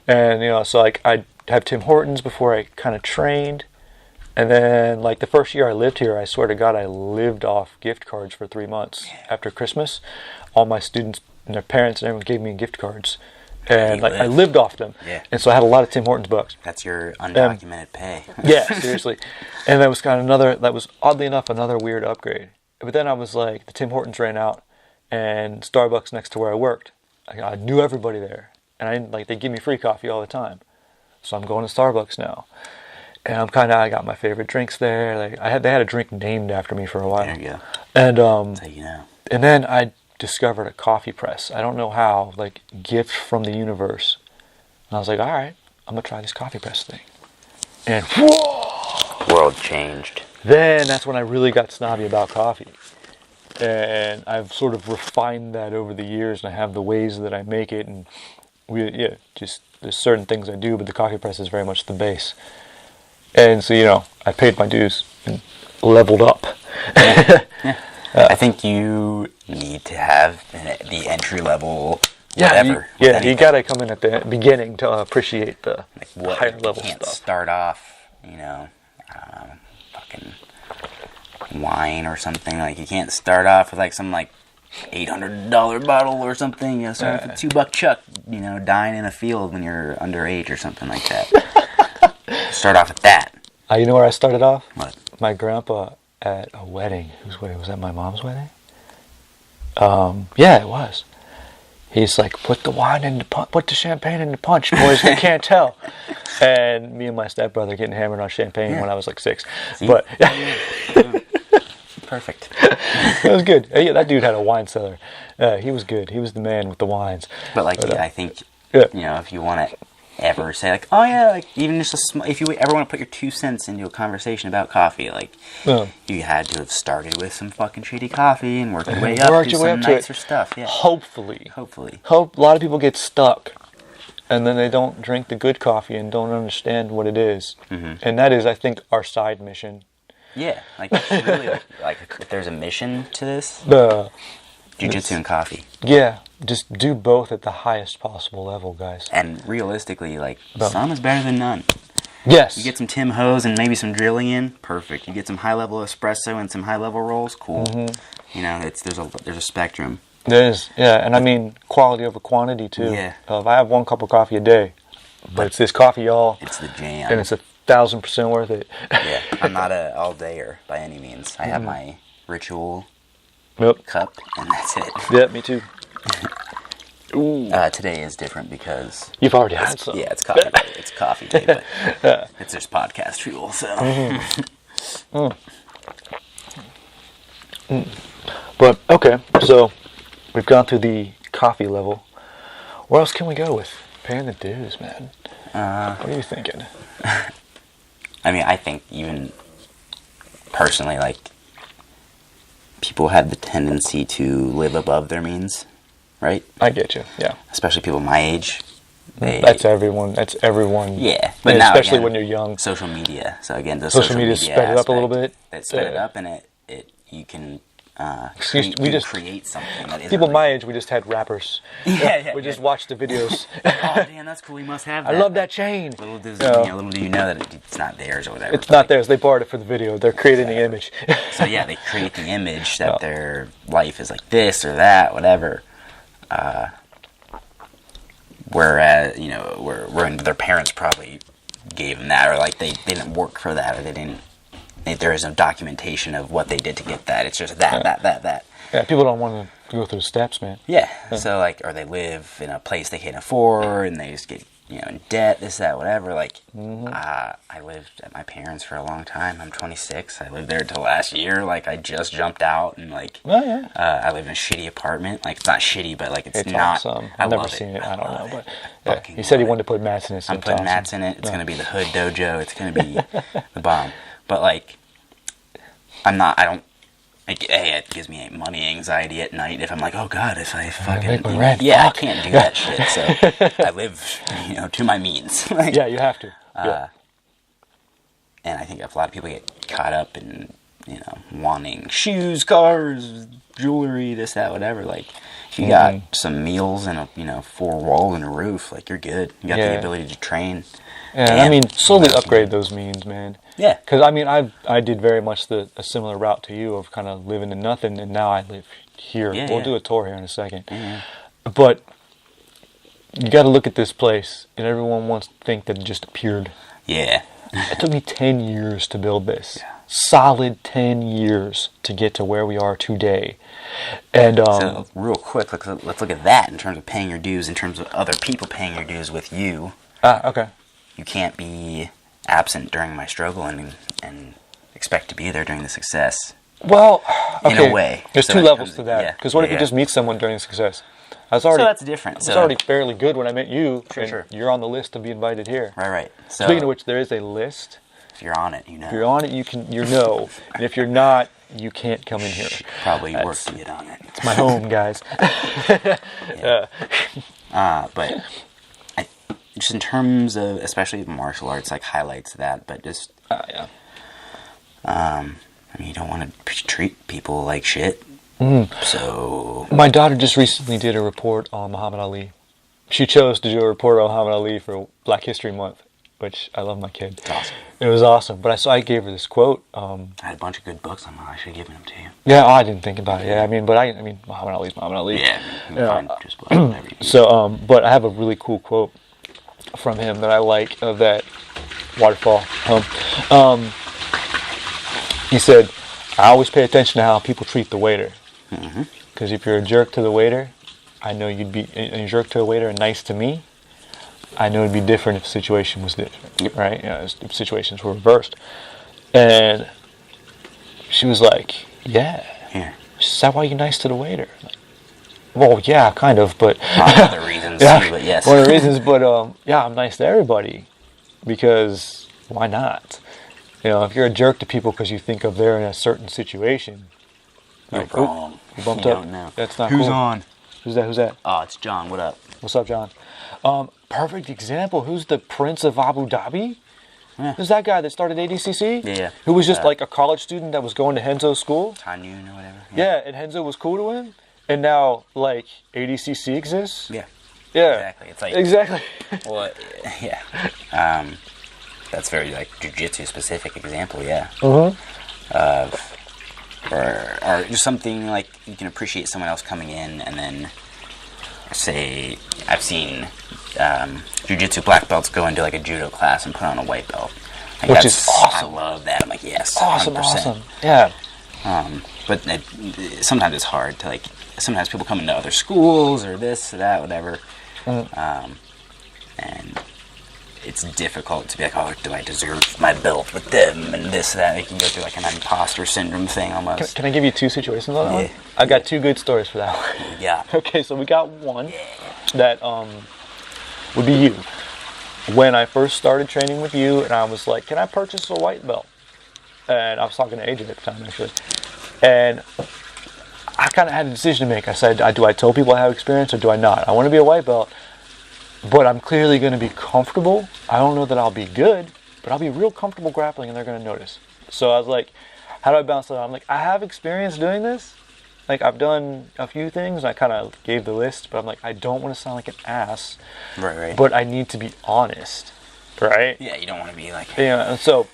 and so like I'd have Tim Hortons before I kind of trained, and then like the first year I lived here, I swear to God, I lived off gift cards for 3 months. After Christmas, all my students and their parents and everyone gave me gift cards. And I lived off them. Yeah. And so I had a lot of Tim Hortons bucks. That's your undocumented pay. Yeah, seriously. And that was that was oddly enough another weird upgrade. But then I was like, the Tim Hortons ran out and Starbucks next to where I worked. I knew everybody there. And they give me free coffee all the time. So I'm going to Starbucks now. And I got my favorite drinks there. They had a drink named after me for a while. There you go. And that's how you know. And then I discovered a coffee press. I don't know how, gift from the universe. And I was like, all right, I'm gonna try this coffee press thing. And whoa! World changed. Then that's when I really got snobby about coffee. And I've sort of refined that over the years, and I have the ways that I make it, and just there's certain things I do, but the coffee press is very much the base. And so, I paid my dues and leveled up. Yeah. I think you need to have the entry level whatever. You got to come in at the beginning to appreciate the higher level stuff. You can't start off, fucking wine or something. Like, you can't start off with like some like $800 bottle or something. You start with a $2 chuck, dying in a field when you're underage or something like that. Start off with that. You know where I started off? What? My grandpa at a wedding. Whose wedding? Was that my mom's wedding? Yeah, it was. He's like, put the champagne in the punch, boys. They can't tell. And me and my stepbrother getting hammered on champagne when I was like 6. See? But perfect. It was good. Yeah, that dude had a wine cellar. He was good. He was the man with the wines. But I think if you want to ever say like, oh yeah, like even just if you ever want to put your 2 cents into a conversation about coffee, like you had to have started with some fucking shitty coffee and worked your way up to some nicer stuff. Yeah. Hopefully. A lot of people get stuck, and then they don't drink the good coffee and don't understand what it is. Mm-hmm. And that is, I think, our side mission. Yeah, like really, like if there's a mission to this, jiu-jitsu and coffee. Yeah, just do both at the highest possible level, guys. And realistically, like, some is better than none. Yes. You get some Tim Ho's and maybe some drilling in, perfect. You get some high-level espresso and some high-level rolls, cool. Mm-hmm. There's a spectrum. There is, yeah, and I mean quality over quantity too. Yeah. If I have 1 cup of coffee a day, but it's this coffee, y'all. It's the jam. And it's 1,000% worth it. Yeah, I'm not a all-dayer by any means. I have my ritual cup, and that's it. Yeah, me too. Today is different because you've already had some. Yeah, it's coffee day. It's coffee day, but it's just podcast fuel. So, But okay, so we've gone through the coffee level. Where else can we go with paying the dues, man? What are you thinking? I mean, I think even personally, like, people have the tendency to live above their means, right? I get you, yeah. Especially people my age. That's everyone. Yeah, but now, especially again, when you're young. Social media. So again, the social media sped it up a little bit. It sped it up, and you can create something. That people my age, we just had rappers. Yeah. We just watched the videos. Oh, damn, that's cool. We must have that. I love that chain. Little do you know that it's not theirs or whatever. It's not theirs. They borrowed it for the video. They're creating the image. So yeah, they create the image that their life is like this or that, whatever. Whereas, where their parents probably gave them that, or like they didn't work for that, or there is no documentation of what they did to get that. It's just that. Yeah, people don't want to go through the steps, man. Yeah. So like, or they live in a place they can't afford, and they just get in debt, this, that, whatever. Like, I lived at my parents for a long time. I'm 26. I lived there until last year. Like, I just jumped out, and like, I live in a shitty apartment. Like, it's not shitty, but like, it's not. Awesome. I've never seen it. I don't know, but he said he wanted to put mats in it. I'm putting mats in it. It's gonna be the Hood Dojo. It's gonna be the bomb. But like, it gives me money anxiety at night if I'm like, oh god, if I fucking I can't do that shit. So I live, to my means. Like, yeah, you have to. And I think a lot of people get caught up in wanting shoes, cars, jewelry, this, that, whatever. Like, if you got some meals and a 4 walls and a roof, like, you're good. You got the ability to train. Yeah, I mean, slowly upgrade those means, man. Yeah. Because, I mean, I did very much a similar route to you of kind of living in nothing, and now I live here. Yeah, we'll do a tour here in a second. Yeah. But you got to look at this place, and everyone wants to think that it just appeared. Yeah. It took me 10 years to build this. Yeah. Solid 10 years to get to where we are today. And so, real quick, let's look at that in terms of paying your dues, in terms of other people paying your dues with you. Okay. You can't be absent during my struggle and expect to be there during the success. Well, okay. In a way. There's 2 levels to that. Because what if you just meet someone during success? So that's different. I was already fairly good when I met you. Sure. You're on the list to be invited here. Right. So, speaking of which, there is a list. If you're on it, you know. If you're on it, you know. And if you're not, you can't come in here. Probably work to get on it. It's my home, guys. But just in terms of, especially martial arts, like highlights that. But just, I mean, you don't want to treat people like shit. So my daughter just recently did a report on Muhammad Ali. She chose to do a report on Muhammad Ali for Black History Month, which I love my kid. It's awesome. It was awesome. But I gave her this quote. I had a bunch of good books on them. I should have given them to you. Yeah, I didn't think about it. Yeah, I mean, Muhammad Ali's Muhammad Ali. Yeah, you can find just whatever you need. So, but I have a really cool quote from him that I like of that waterfall. He said, "I always pay attention to how people treat the waiter. Because if you're a jerk to the waiter, I know you'd be a jerk to a waiter and nice to me. I know it'd be different if the situation was different, right? You know, if situations were reversed." And she was like, "Yeah." She said, "Why are you nice to the waiter?" Like, well, yeah, kind of, but one of the reasons, yeah, too, but yes. one of the reasons, but yeah, I'm nice to everybody because why not? You know, if you're a jerk to people because you think of they're in a certain situation, you're wrong. You bumped you up. Don't know. That's not Who's cool. on? Who's that? Oh, it's John. What up? What's up, John? Perfect example. Who's the Prince of Abu Dhabi? Yeah. Who's that guy that started ADCC? Yeah. Who was just like a college student that was going to Henzo's school? Tanyun or whatever. Yeah, and Henzo was cool to him. And now, like, ADCC exists? Yeah. Yeah. Exactly. It's like... Exactly. Well, yeah. That's very, like, jiu-jitsu specific example, yeah. Or just something like you can appreciate someone else coming in and then say, I've seen jiu-jitsu black belts go into like a judo class and put on a white belt. Like, which is awesome. I love that. I'm like, yes, awesome, 100%. awesome. Yeah. But sometimes it's hard to like. Sometimes people come into other schools or this or that, whatever, and it's difficult to be like, oh, do I deserve my belt with them and this, that. You can go through like an imposter syndrome thing almost. Can I give you two situations on that one? I've got two good stories for that one. Yeah. Okay, so we got one that would be you. When I first started training with you, and I was like, can I purchase a white belt? And I was talking to AJ at the time, actually. And I kind of had a decision to make. I said, do I tell people I have experience or do I not? I want to be a white belt, but I'm clearly going to be comfortable. I don't know that I'll be good, but I'll be real comfortable grappling and they're going to notice. So I was like, how do I balance that out? I'm like, I have experience doing this. Like, I've done a few things. And I kind of gave the list, but I'm like, I don't want to sound like an ass. Right. But I need to be honest, right? Yeah, you don't want to be like... Yeah, and so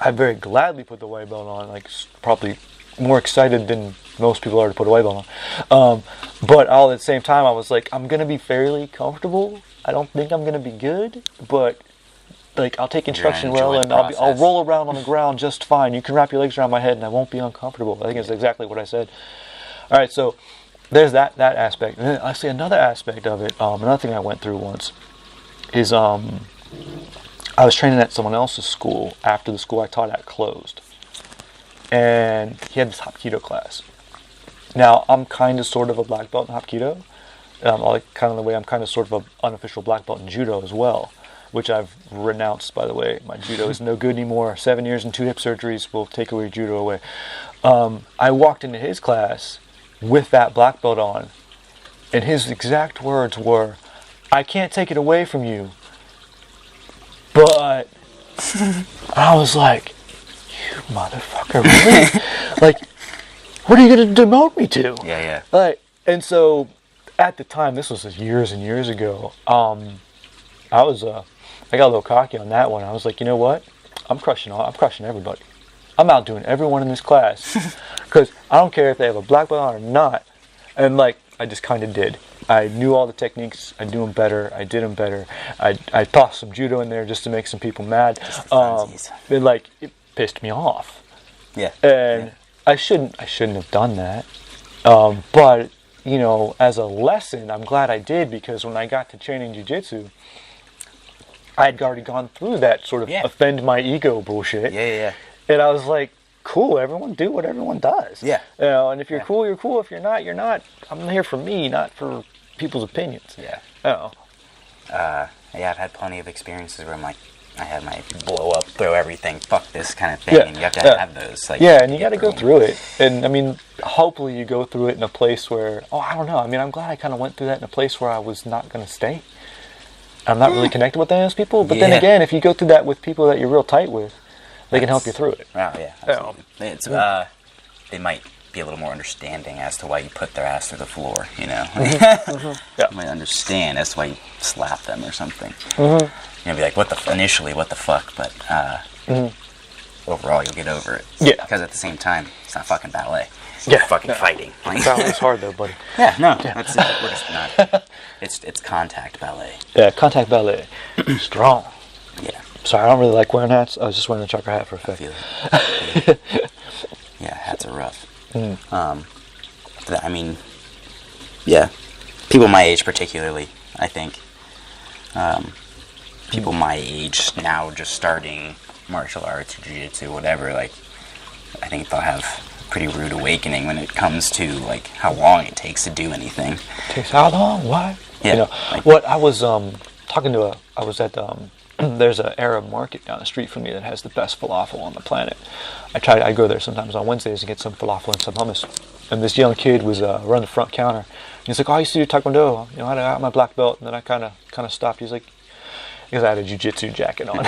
I very gladly put the white belt on, like, probably more excited than most people are to put a white belt on. But all at the same time, I was like, I'm going to be fairly comfortable. I don't think I'm going to be good, but, like, I'll take instruction well, and I'll roll around on the ground just fine. You can wrap your legs around my head, and I won't be uncomfortable. I think it's exactly what I said. All right, so there's that aspect. And then I see another aspect of it, another thing I went through once, is I was training at someone else's school after the school I taught at closed. And he had this Hapkido class. Now, I'm kind of sort of a black belt in Hapkido. Like kind of the way I'm kind of sort of an unofficial black belt in Judo as well, which I've renounced, by the way. My Judo is no good anymore. 7 years and 2 hip surgeries will take away Judo away. I walked into his class with that black belt on, and his exact words were, I can't take it away from you, but... I was like, you motherfucker, really? Like, what are you going to demote me to? Yeah. Like, and so, at the time, this was years and years ago, I got a little cocky on that one. I was like, you know what? I'm crushing everybody. I'm outdoing everyone in this class. Because I don't care if they have a black belt on or not. And, like, I just kind of did. I knew all the techniques. I knew them better. I did them better. I tossed some judo in there just to make some people mad. And, like, it pissed me off. Yeah. And I shouldn't have done that. But, you know, as a lesson, I'm glad I did, because when I got to training jiu-jitsu, I had already gone through that sort of offend my ego bullshit. Yeah. And I was like, cool, everyone do what everyone does. Yeah. You know, and if you're cool, you're cool. If you're not, you're not. I'm here for me, not for people's opinions. Yeah. Oh. Yeah, I've had plenty of experiences where I'm like, I have my blow up, throw everything, fuck this kind of thing, and you have to have those. Like, and you got to go through it. And I mean, hopefully you go through it in a place where, I don't know. I mean, I'm glad I kind of went through that in a place where I was not going to stay. I'm not really connected with those people. But then again, if you go through that with people that you're real tight with, they can help you through it. Oh, yeah. Absolutely. It's, they might be a little more understanding as to why you put their ass through the floor, you know? You might understand as to why you slap them or something. You'll be like, initially, what the fuck? But overall, you'll get over it. Yeah. Because at the same time, it's not fucking ballet. Yeah. It's fucking fighting. Ballet's hard, though, buddy. Yeah, no. That's it. We're just not. It's contact ballet. Yeah, contact ballet. Strong. Yeah. Sorry, I don't really like wearing hats. I was just wearing a trucker hat for a fact. I feel it. Yeah, hats are rough. I mean, yeah. People my age particularly, I think. People my age now just starting martial arts or jiu-jitsu, whatever, like, I think they'll have a pretty rude awakening when it comes to, like, how long it takes to do anything. It takes how long? What? Yeah. You know, like, what I was talking to I was at there's an Arab market down the street from me that has the best falafel on the planet. I go there sometimes on Wednesdays and get some falafel and some hummus. And this young kid was running the front counter. He's like, I used to do Taekwondo. You know, I got my black belt. And then I kind of stopped. He's like, because I had a jiu-jitsu jacket on.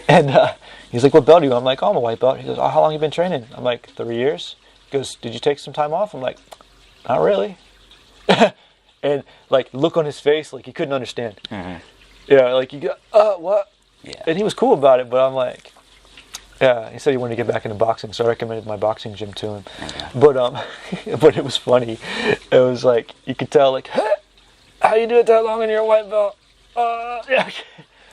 And he's like, what belt are you? I'm like, I'm a white belt. He goes, how long have you been training? I'm like, 3 years. He goes, did you take some time off? I'm like, not really. And like, look on his face, like he couldn't understand. Yeah, like you got, what? Yeah. And he was cool about it, but I'm like, yeah. He said he wanted to get back into boxing, so I recommended my boxing gym to him. But but it was funny. It was like you could tell, like, hey, how you do it that long and you're a white belt? Yeah.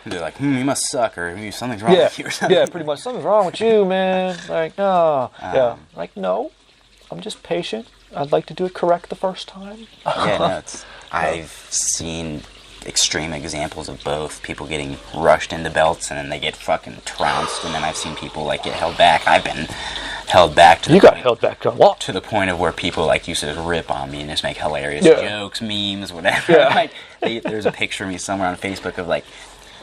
They're like, you must suck, or maybe something's wrong with you or something. Yeah, pretty much. Something's wrong with you, man. Like, no. Like, no. I'm just patient. I'd like to do it correct the first time. Yeah, no, I've seen extreme examples of both. People getting rushed into belts and then they get fucking trounced, and then I've seen people like get held back. I've been held back to held back a lot. To the point of where people like used to just rip on me and just make hilarious jokes, memes, whatever. Like, there's a picture of me somewhere on Facebook of like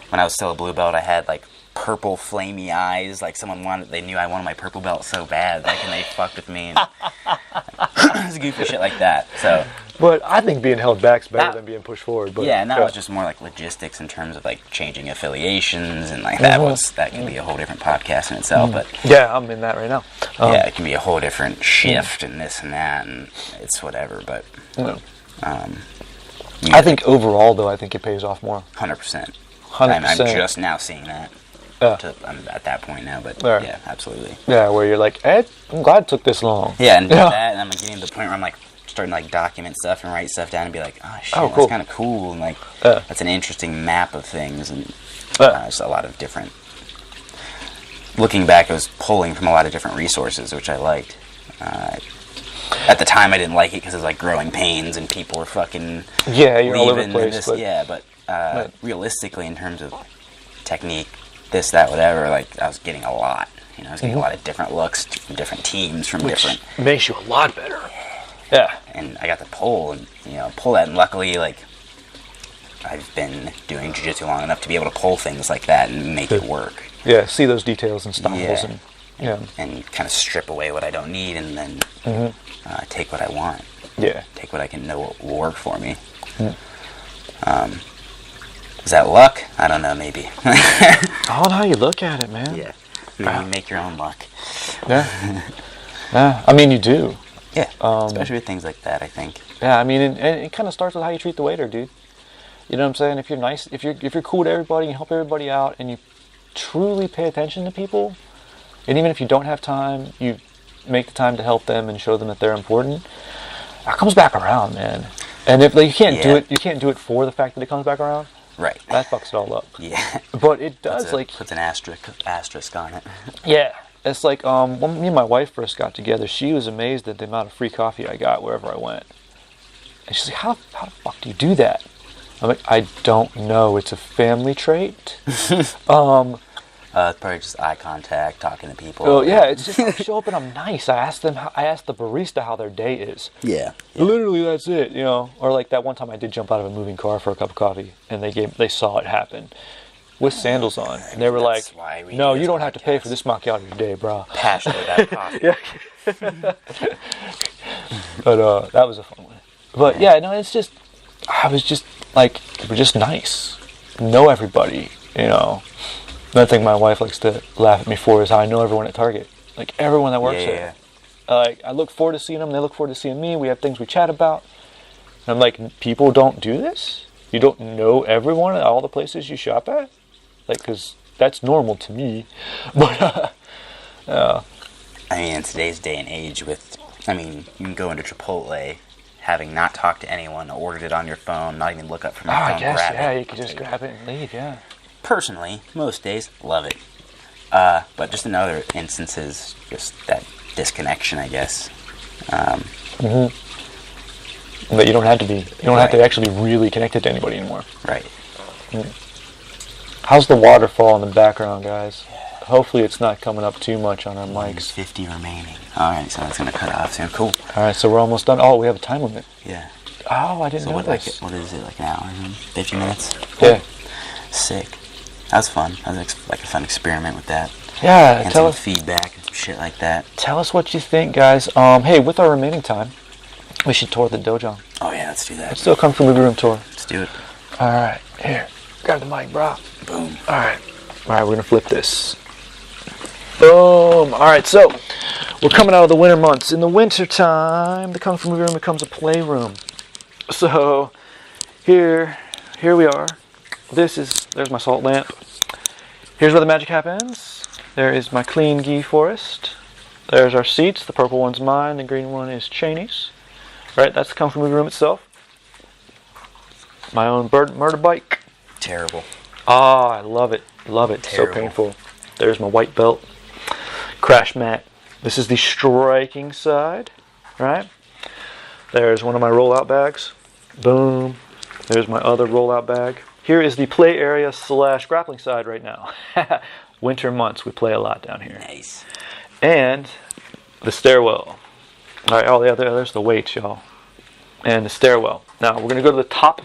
when I was still a blue belt, I had like purple flamey eyes, like they knew I wanted my purple belt so bad, like, and they fucked with me and like, goofy shit like that. So, but I think being held back's better than being pushed forward. But yeah, now it's just more like logistics in terms of like changing affiliations and like that can be a whole different podcast in itself. But yeah, I'm in that right now. Yeah, it can be a whole different shift and this and that, and it's whatever. But I think overall, though, I think it pays off more. 100%. 100%. I'm just now seeing that. I'm at that point now, but yeah, absolutely. Yeah, where you're like, Ed, I'm glad it took this long. Yeah, and that, and I'm getting to the point where I'm like starting to like document stuff and write stuff down and be like, oh shit, that's kind of cool, and like that's an interesting map of things, and just a lot of different. Looking back, I was pulling from a lot of different resources, which I liked. At the time, I didn't like it because it was like growing pains and people were fucking you're all over the place. But realistically, in terms of technique, this, that, whatever, like I was getting a lot. You know, I was getting a lot of different looks from different teams, from different. Makes you a lot better. Yeah. And I got to pull that, and luckily, like, I've been doing jiu-jitsu long enough to be able to pull things like that and make it work. Yeah, see those details and styles and kind of strip away what I don't need, and then take what I want. Yeah. Take what I can know will work for me. Is that luck? I don't know, maybe. I don't know how you look at it, man. Yeah. You make your own luck. Yeah. Yeah. I mean, you do. Yeah. Especially with things like that, I think. Yeah, I mean, and it kind of starts with how you treat the waiter, dude. You know what I'm saying? If you're nice, if you're cool to everybody, and you help everybody out, and you truly pay attention to people, and even if you don't have time, you make the time to help them and show them that they're important. It comes back around, man. And if you can't do it, you can't do it for the fact that it comes back around. Right. That fucks it all up. Yeah. But it does, puts an asterisk on it. Yeah. It's like when me and my wife first got together, she was amazed at the amount of free coffee I got wherever I went. And she's like, how the fuck do you do that? I'm like, I don't know. It's a family trait. It's probably just eye contact, talking to people. Oh yeah, it's just I show up and I'm nice. I ask the barista how their day is. Yeah. Literally, that's it. You know, or like that one time I did jump out of a moving car for a cup of coffee, and they saw it happen. with sandals on. And they were like, no, you don't have to pay for this macchiato today, bro. Passionate about coffee. Yeah. But that was a fun one. But yeah, no, it's just, I was just like, we're just nice. Know everybody, you know. Another thing my wife likes to laugh at me for is how I know everyone at Target. Like everyone that works there. Like I look forward to seeing them. They look forward to seeing me. We have things we chat about. And I'm like, people don't do this? You don't know everyone at all the places you shop at? Like, because that's normal to me. But, I mean, in today's day and age with, I mean, you can go into Chipotle, having not talked to anyone, ordered it on your phone, not even look up from your phone, I guess, grab yeah, it. you could just grab it and leave, yeah. Personally, most days, love it. But just in other instances, just that disconnection, I guess. But you don't have to be. You don't have to actually be really connected to anybody anymore. Right. How's the waterfall in the background, guys? Hopefully it's not coming up too much on our mics. 50 remaining. Alright, so it's going to cut off soon. Cool. Alright, so we're almost done. Oh, we have a time limit. Yeah. Oh, I didn't know this. What is it, like an hour and 50 minutes? Yeah. Sick. That was fun. That was like a fun experiment with that. Yeah, and tell some us feedback and some shit like that. Tell us what you think, guys. Hey, with our remaining time, we should tour the dojo. Oh yeah, let's do that. Let's do a Kung Fu Movie Room tour. Let's do it. Alright, here. Grab the mic, bro. Boom. Alright, we're gonna flip this. Boom. Alright, so we're coming out of the winter months. In the winter time, the Kung Fu Movie Room becomes a playroom. So here we are. There's my salt lamp. Here's where the magic happens. There is my clean gi forest. There's our seats. The purple one's mine. The green one is Cheney's. Right, that's the Kung Fu Movie Room itself. My own murder bike. Terrible. Ah, I love it. Love it. Terrible. So painful. There's my white belt. Crash mat. This is the striking side. Right? There's one of my rollout bags. Boom. There's my other rollout bag. Here is the play area / grappling side right now. Winter months, we play a lot down here. Nice. And the stairwell. All right, there's the weights, y'all. And the stairwell. Now, we're going to go to the top.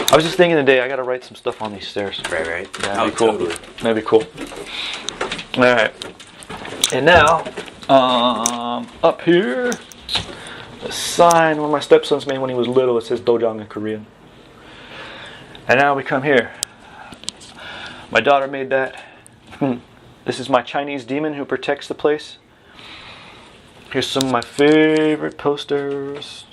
I was just thinking today, I got to write some stuff on these stairs. Right. Yeah, that'd be cool. Totally. That'd be cool. All right. And now, up here, the sign one my stepson's made when he was little. It says Dojang in Korean. And now we come here. My daughter made that. This is my Chinese demon who protects the place. Here's some of my favorite posters.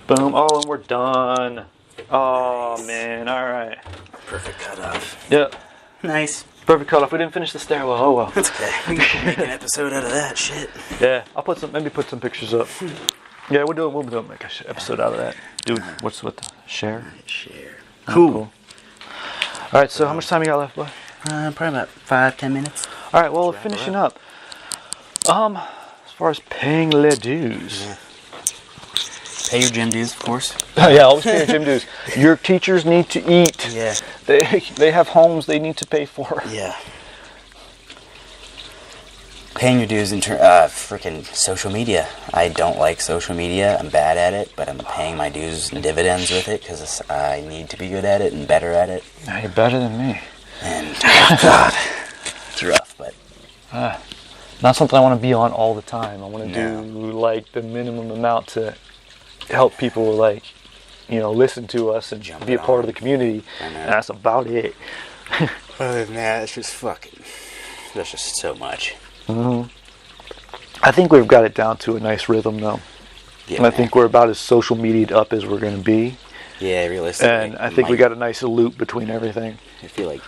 Boom. Oh, and we're done. Oh, nice. Man. All right. Perfect cutoff. Yep. Nice. Perfect cutoff. We didn't finish the stairwell. Oh, well. That's okay. We can make an episode out of that shit. Yeah. I'll maybe put some pictures up. Yeah, we'll make an episode out of that. Dude, what's with the share? Share. Cool. All right, so how much time you got left, boy? Probably about 5-10 minutes. All right, well, finishing up. As far as paying les dues. Yeah. Pay your gym dues, of course. Yeah, always pay your gym dues. Your teachers need to eat. Yeah. They have homes they need to pay for. Yeah. Paying your dues in freaking social media. I don't like social media. I'm bad at it, but I'm paying my dues and dividends with it because I need to be good at it and better at it. Now you're better than me. And God, it's rough, but not something I want to be on all the time. I want to do like the minimum amount to help people listen to us and be a part of the community. And that's about it. Other than that, it's just there's just so much. Mm-hmm. I think we've got it down to a nice rhythm, though. Yeah, and I think we're about as social media'd up as we're going to be. Yeah, realistically. And I think we got a nice loop between everything. I feel like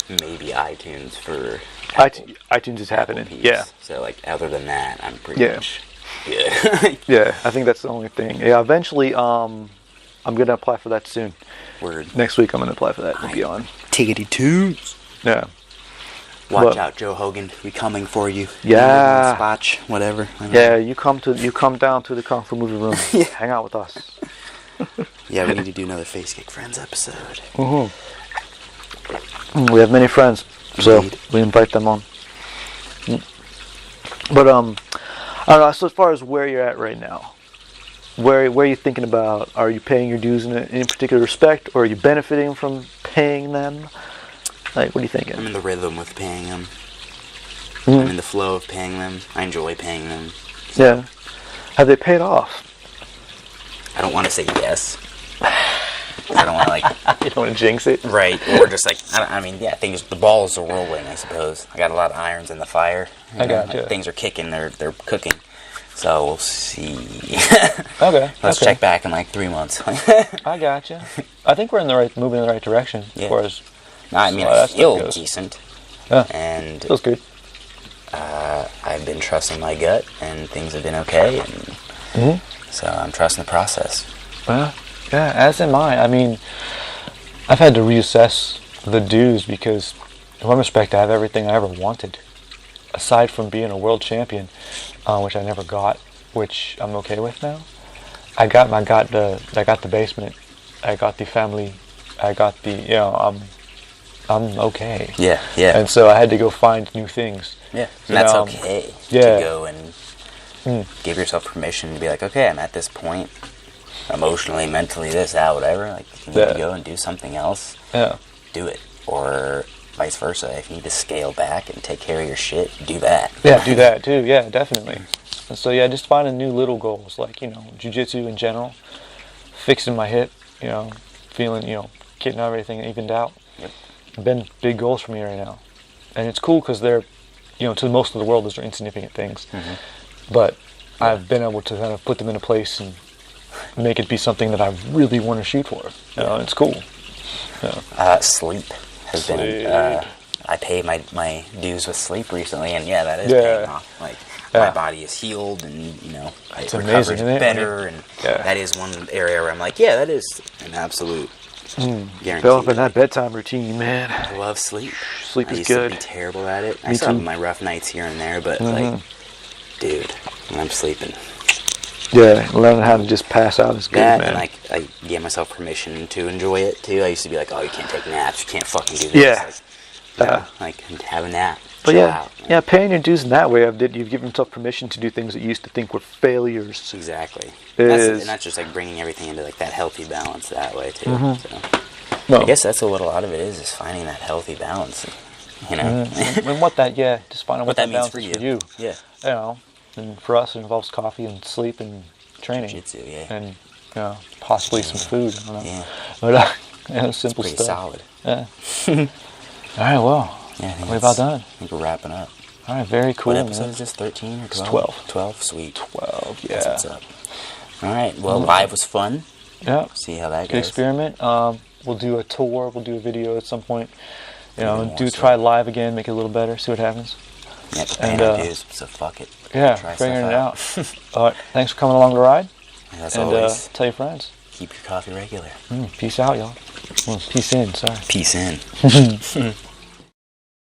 maybe iTunes for iTunes is happening. Yeah. So other than that, I'm pretty much. Yeah. Yeah, I think that's the only thing. Yeah, eventually, I'm going to apply for that soon. Word. Next week, I'm going to apply for that and be on. Tickety tunes. Yeah. Watch out, Joe Hogan. We coming for you. Yeah. Spotch, whatever. Yeah, you come down to the Kung Fu Movie Room. Yeah. Hang out with us. Yeah, we need to do another Face Kick Friends episode. Mm-hmm. We have many friends, so we invite them on. But I don't know. So as far as where you're at right now, where are you thinking about? Are you paying your dues in any particular respect, or are you benefiting from paying them? Like, what are you thinking? I'm in the rhythm with paying them. Mm-hmm. I'm in the flow of paying them. I enjoy paying them. So. Yeah. Have they paid off? I don't want to say yes. I don't want to, like... You don't want to jinx it? Right. Or just, like, I mean, yeah, the balls are rolling, I suppose. I got a lot of irons in the fire. I got you. Like, things are kicking. They're cooking. So we'll see. Okay. Let's check back in, like, 3 months. I got you. I think we're moving in the right direction. Yeah. As far as... I mean, I feel decent. Yeah. And... Feels good. I've been trusting my gut, and things have been okay, and so I'm trusting the process. Well, yeah, as am I. I mean, I've had to reassess the dues because, in one respect, I have everything I ever wanted, aside from being a world champion, which I never got, which I'm okay with now. I got the basement, I got the family, I got the I'm okay. Yeah, yeah. And so I had to go find new things. Yeah, and that's okay. Yeah. To go and give yourself permission to be like, okay, I'm at this point, emotionally, mentally, this, that, whatever. Like, if you need to go and do something else, do it. Or vice versa. If you need to scale back and take care of your shit, do that. Yeah, do that too. Yeah, definitely. And so, yeah, just finding new little goals, like, jiu-jitsu in general, fixing my hip, feeling, getting everything evened out. Yep. Been big goals for me right now. And it's cool because they're, to most of the world, those are insignificant things. Mm-hmm. But I've been able to kind of put them in a place and make it be something that I really want to shoot for. It's cool. Sleep has been... I paid my dues with sleep recently, and that is paying off. Like, my body is healed, and, it recovers better, and that is one area where I'm like, that is an absolute... guaranteed. Developing that bedtime routine, man. I love sleep. Sleep is good. good. I used to be terrible at it. I still have my rough nights here and there, but like, dude, when I'm sleeping. Yeah, learning how to just pass out is good, man. And like, I gave myself permission to enjoy it too. I used to be like, oh, you can't take naps, you can't fucking do this. Like have a nap. But paying your dues in that way, you've given yourself permission to do things that you used to think were failures. Exactly. And that's just like bringing everything into like that healthy balance that way too. Mm-hmm. So I guess that's what a lot of it is finning that healthy balance. And what that, just finding what that means for you. Yeah. And for us, it involves coffee and sleep and training. Jiu-jitsu, And possibly some food. I don't know. Yeah. But simple it's pretty stuff. solid. Yeah. All right. Well. Yeah, we're about done. I think we're wrapping up. All right, very cool. What episode is this? 13 or 12? It's 12. 12, sweet. 12, yeah. That's what's up. All right, well, live was fun. Yeah. See how that goes. Good experiment. We'll do a tour. We'll do a video at some point. Try live again, make it a little better, see what happens. Yeah, paying dues, so fuck it. Yeah, figuring it out. All right, thanks for coming along the ride. As always. Tell your friends. Keep your coffee regular. Peace out, y'all. Peace in, sorry. Peace in.